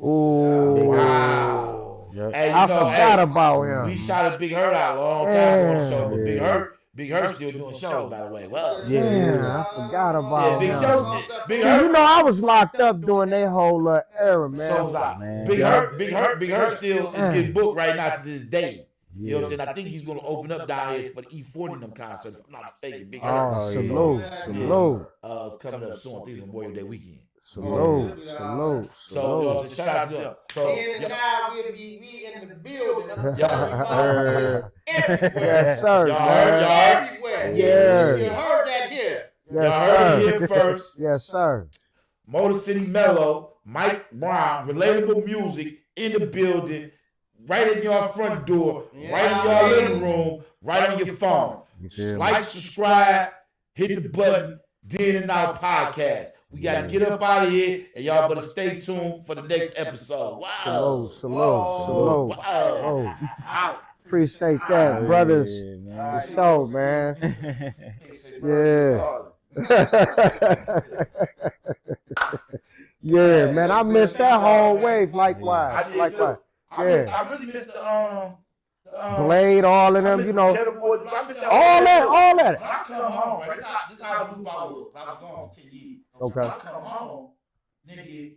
Ooh. Wow. Yep. Hey, you I know, forgot hey, about we him. shot a Big Hurt out a long time ago on the show, but Yeah. Big Hurt still doing shows, by the way. Well, Yeah, I forgot yeah, about Big him. Show, Big See, Hurt. you know, I was locked up during that whole era, man. So was I. Man. Big Yeah. Hurt still is Man. getting booked right now to this day. You know what I'm Yeah. saying? I think he's gonna open up down here for the E40 and them concerts. If I'm not mistaken, Big Hurt. Oh, yeah. salute, Yeah. salute, It's coming up soon. I think it's Memorial Day weekend. salute, salute, So, salute. shout out to them. So, And now we in the building. I'm Yeah. telling you, everywhere. Yes, sir, Y'all man. heard? Everywhere. Yeah. You heard that here. y'all Yes, heard it sir. here first. Yes, sir. Motor City Mellow, Mike Brown, relatable music in the building, right in your front door, right in your living room, right on your phone. You feel me? Like, subscribe, hit the button, Then and Now podcast. We got to get up out of here, and y'all better stay tuned for the next episode. Wow. Salute, salute, salute. Wow. Oh, appreciate that, brothers. Yeah, man. For sure, man. Yeah. Yeah, man. I missed that whole wave. Likewise. I did Likewise. too. Yeah. I really missed the Blade, all of them, you know. Cheddar Boy. I missed All that, all When that. I come home, right? This is how the move I was. I was gone 10 years. Okay. So I come home, nigga,